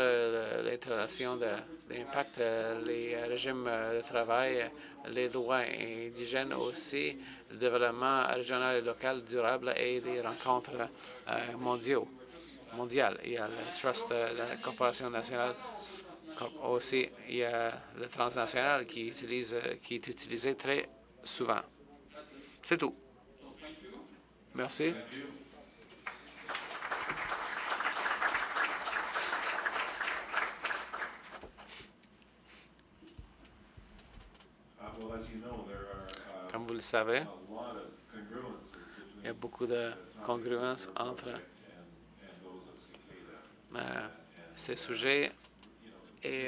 l'interrelation d'impact, les régimes de travail, les droits indigènes aussi, le développement régional et local durable et les rencontres mondiales. Il y a le Trust, la Corporation nationale. Aussi, il y a le transnational qui est utilisé très souvent. C'est tout. Merci. Comme vous le savez, il Il y a beaucoup de congruence entre ces sujets et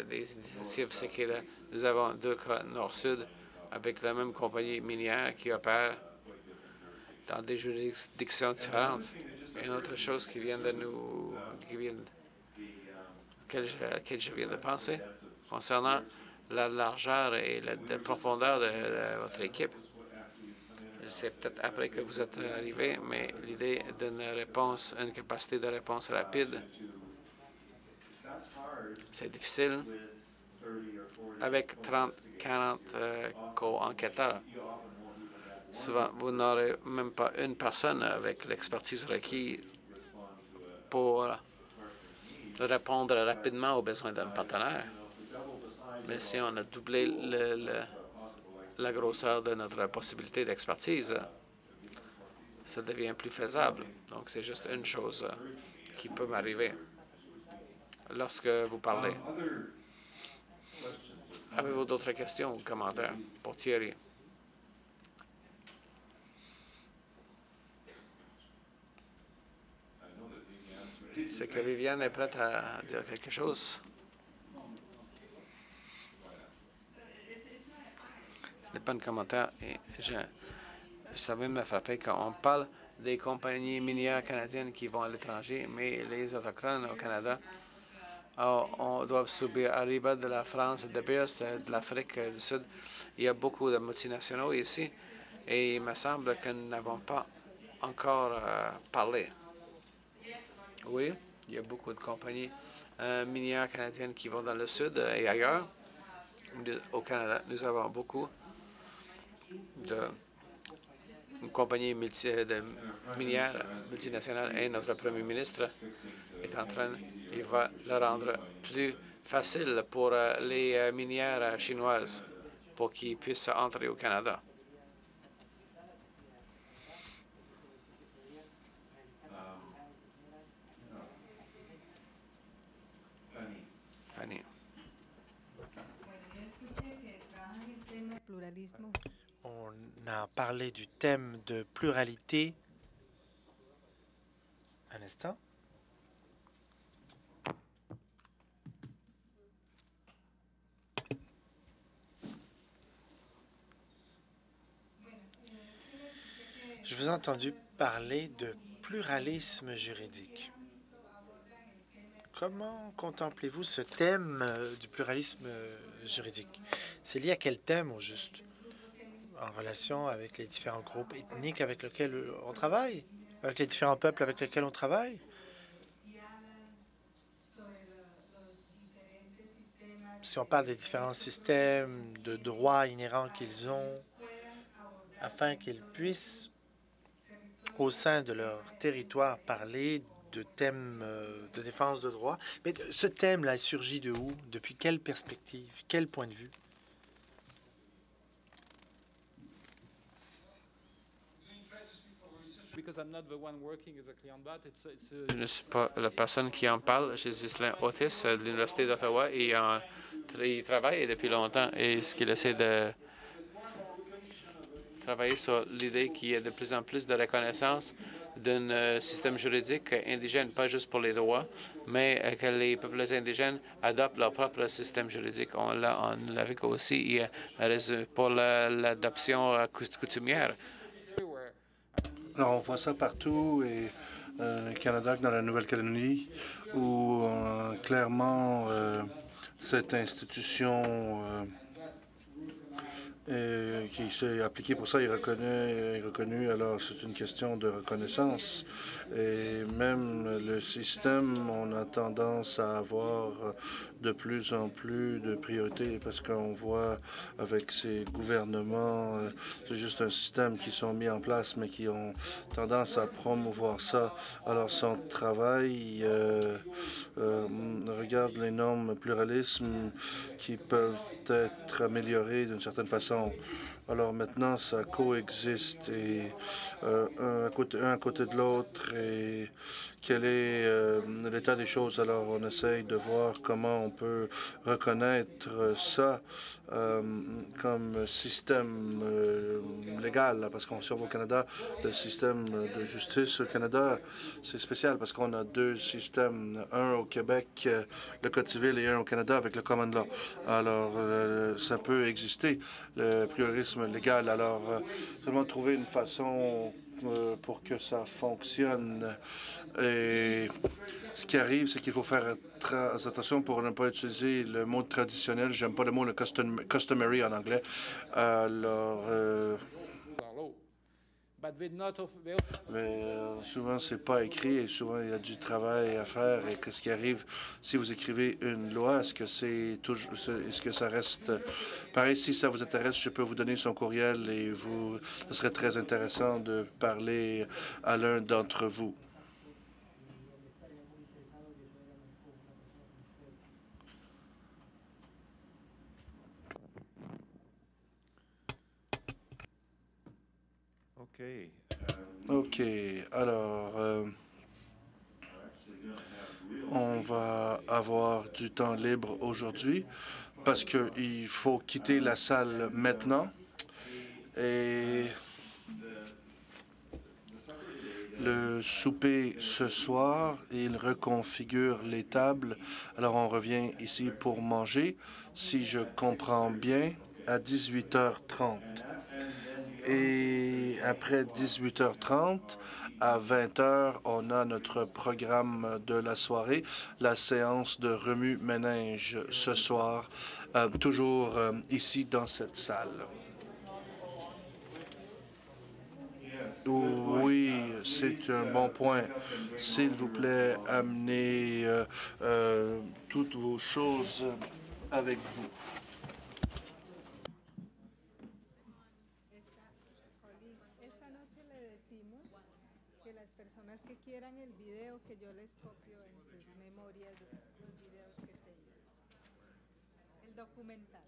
les initiatives Cicada. Nous avons deux cas nord-sud avec la même compagnie minière qui opère dans des juridictions différentes. Et une autre chose qui vient de nous, à laquelle je viens de penser, concernant la largeur et la profondeur de votre équipe. C'est peut-être après que vous êtes arrivé, mais l'idée d'une réponse, une capacité de réponse rapide, c'est difficile avec 30, 40 co-enquêteurs. Souvent, vous n'aurez même pas une personne avec l'expertise requise pour répondre rapidement aux besoins d'un partenaire. Mais si on a doublé la grosseur de notre possibilité d'expertise, ça devient plus faisable. Donc, c'est juste une chose qui peut m'arriver lorsque vous parlez. Avez-vous d'autres questions ou commentaires pour Thierry? C'est que Viviane est prête à dire quelque chose. Ce n'est pas un commentaire. Et ça vient me frapper quand on parle des compagnies minières canadiennes qui vont à l'étranger, mais les Autochtones au Canada on doit subir Arriba de la France, de Pierce, de l'Afrique du Sud. Il y a beaucoup de multinationaux ici et il me semble que nous n'avons pas encore parlé. Oui, il y a beaucoup de compagnies minières canadiennes qui vont dans le sud et ailleurs. Au Canada, nous avons beaucoup de compagnies minières multinationales et notre premier ministre est en train, il va le rendre plus facile pour les minières chinoises pour qu'ils puissent entrer au Canada. Fanny.
On a parlé du thème de pluralité. Un instant. Je vous ai entendu parler de pluralisme juridique. Comment contemplez-vous ce thème du pluralisme juridique? C'est lié à quel thème, au juste? En relation avec les différents groupes ethniques avec lesquels on travaille? Avec les différents peuples avec lesquels on travaille? Si on parle des différents systèmes de droits inhérents qu'ils ont, afin qu'ils puissent, au sein de leur territoire, parler de thèmes de défense de droits. Mais ce thème-là surgit de où? Depuis quelle perspective? Quel point de vue?
Je ne suis pas la personne qui en parle. Je suis Ghislain Otis de l'Université d'Ottawa et il travaille depuis longtemps et ce qu'il essaie de travailler sur l'idée qu'il y ait de plus en plus de reconnaissance d'un système juridique indigène, pas juste pour les droits, mais que les peuples indigènes adoptent leur propre système juridique. On l'avait aussi pour l'adoption coutumière.
Alors, on voit ça partout, et Canada, dans la Nouvelle-Calédonie, où clairement cette institution qui s'est appliquée pour ça est reconnue. Alors, c'est une question de reconnaissance. Et même le système, on a tendance à avoir de plus en plus de priorités parce qu'on voit avec ces gouvernements, c'est juste un système qui sont mis en place, mais qui ont tendance à promouvoir ça. Alors, son travail regarde les normes pluralisme qui peuvent être améliorées d'une certaine façon. Alors maintenant, ça coexiste et un à côté de l'autre. Et quel est l'état des choses? Alors on essaye de voir comment on peut reconnaître ça comme système légal, parce qu'on si on va au Canada, le système de justice au Canada, c'est spécial parce qu'on a deux systèmes, un au Québec, le Code civil, et un au Canada avec le Common Law. Alors, ça peut exister, le priorisme légal. Alors, seulement trouver une façon pour que ça fonctionne. Et ce qui arrive, c'est qu'il faut faire très attention pour ne pas utiliser le mot traditionnel. J'aime pas le mot customary en anglais. Alors, mais souvent, c'est pas écrit et souvent, il y a du travail à faire. Et qu'est-ce qui arrive si vous écrivez une loi? Est-ce que c'est toujours, est-ce que ça reste pareil? Si ça vous intéresse, je peux vous donner son courriel et ce serait très intéressant de parler à l'un d'entre vous. OK. Alors, on va avoir du temps libre aujourd'hui parce qu'il faut quitter la salle maintenant. Et le souper ce soir, il reconfigure les tables. Alors, on revient ici pour manger, si je comprends bien, à 18h30. Et après 18h30, à 20h, on a notre programme de la soirée, la séance de remue-ménage ce soir, toujours ici dans cette salle. Oui, c'est un bon point. S'il vous plaît, amenez toutes vos choses avec vous.
Que quieran el video que yo les copio en sus memorias los videos que tengo. El documental.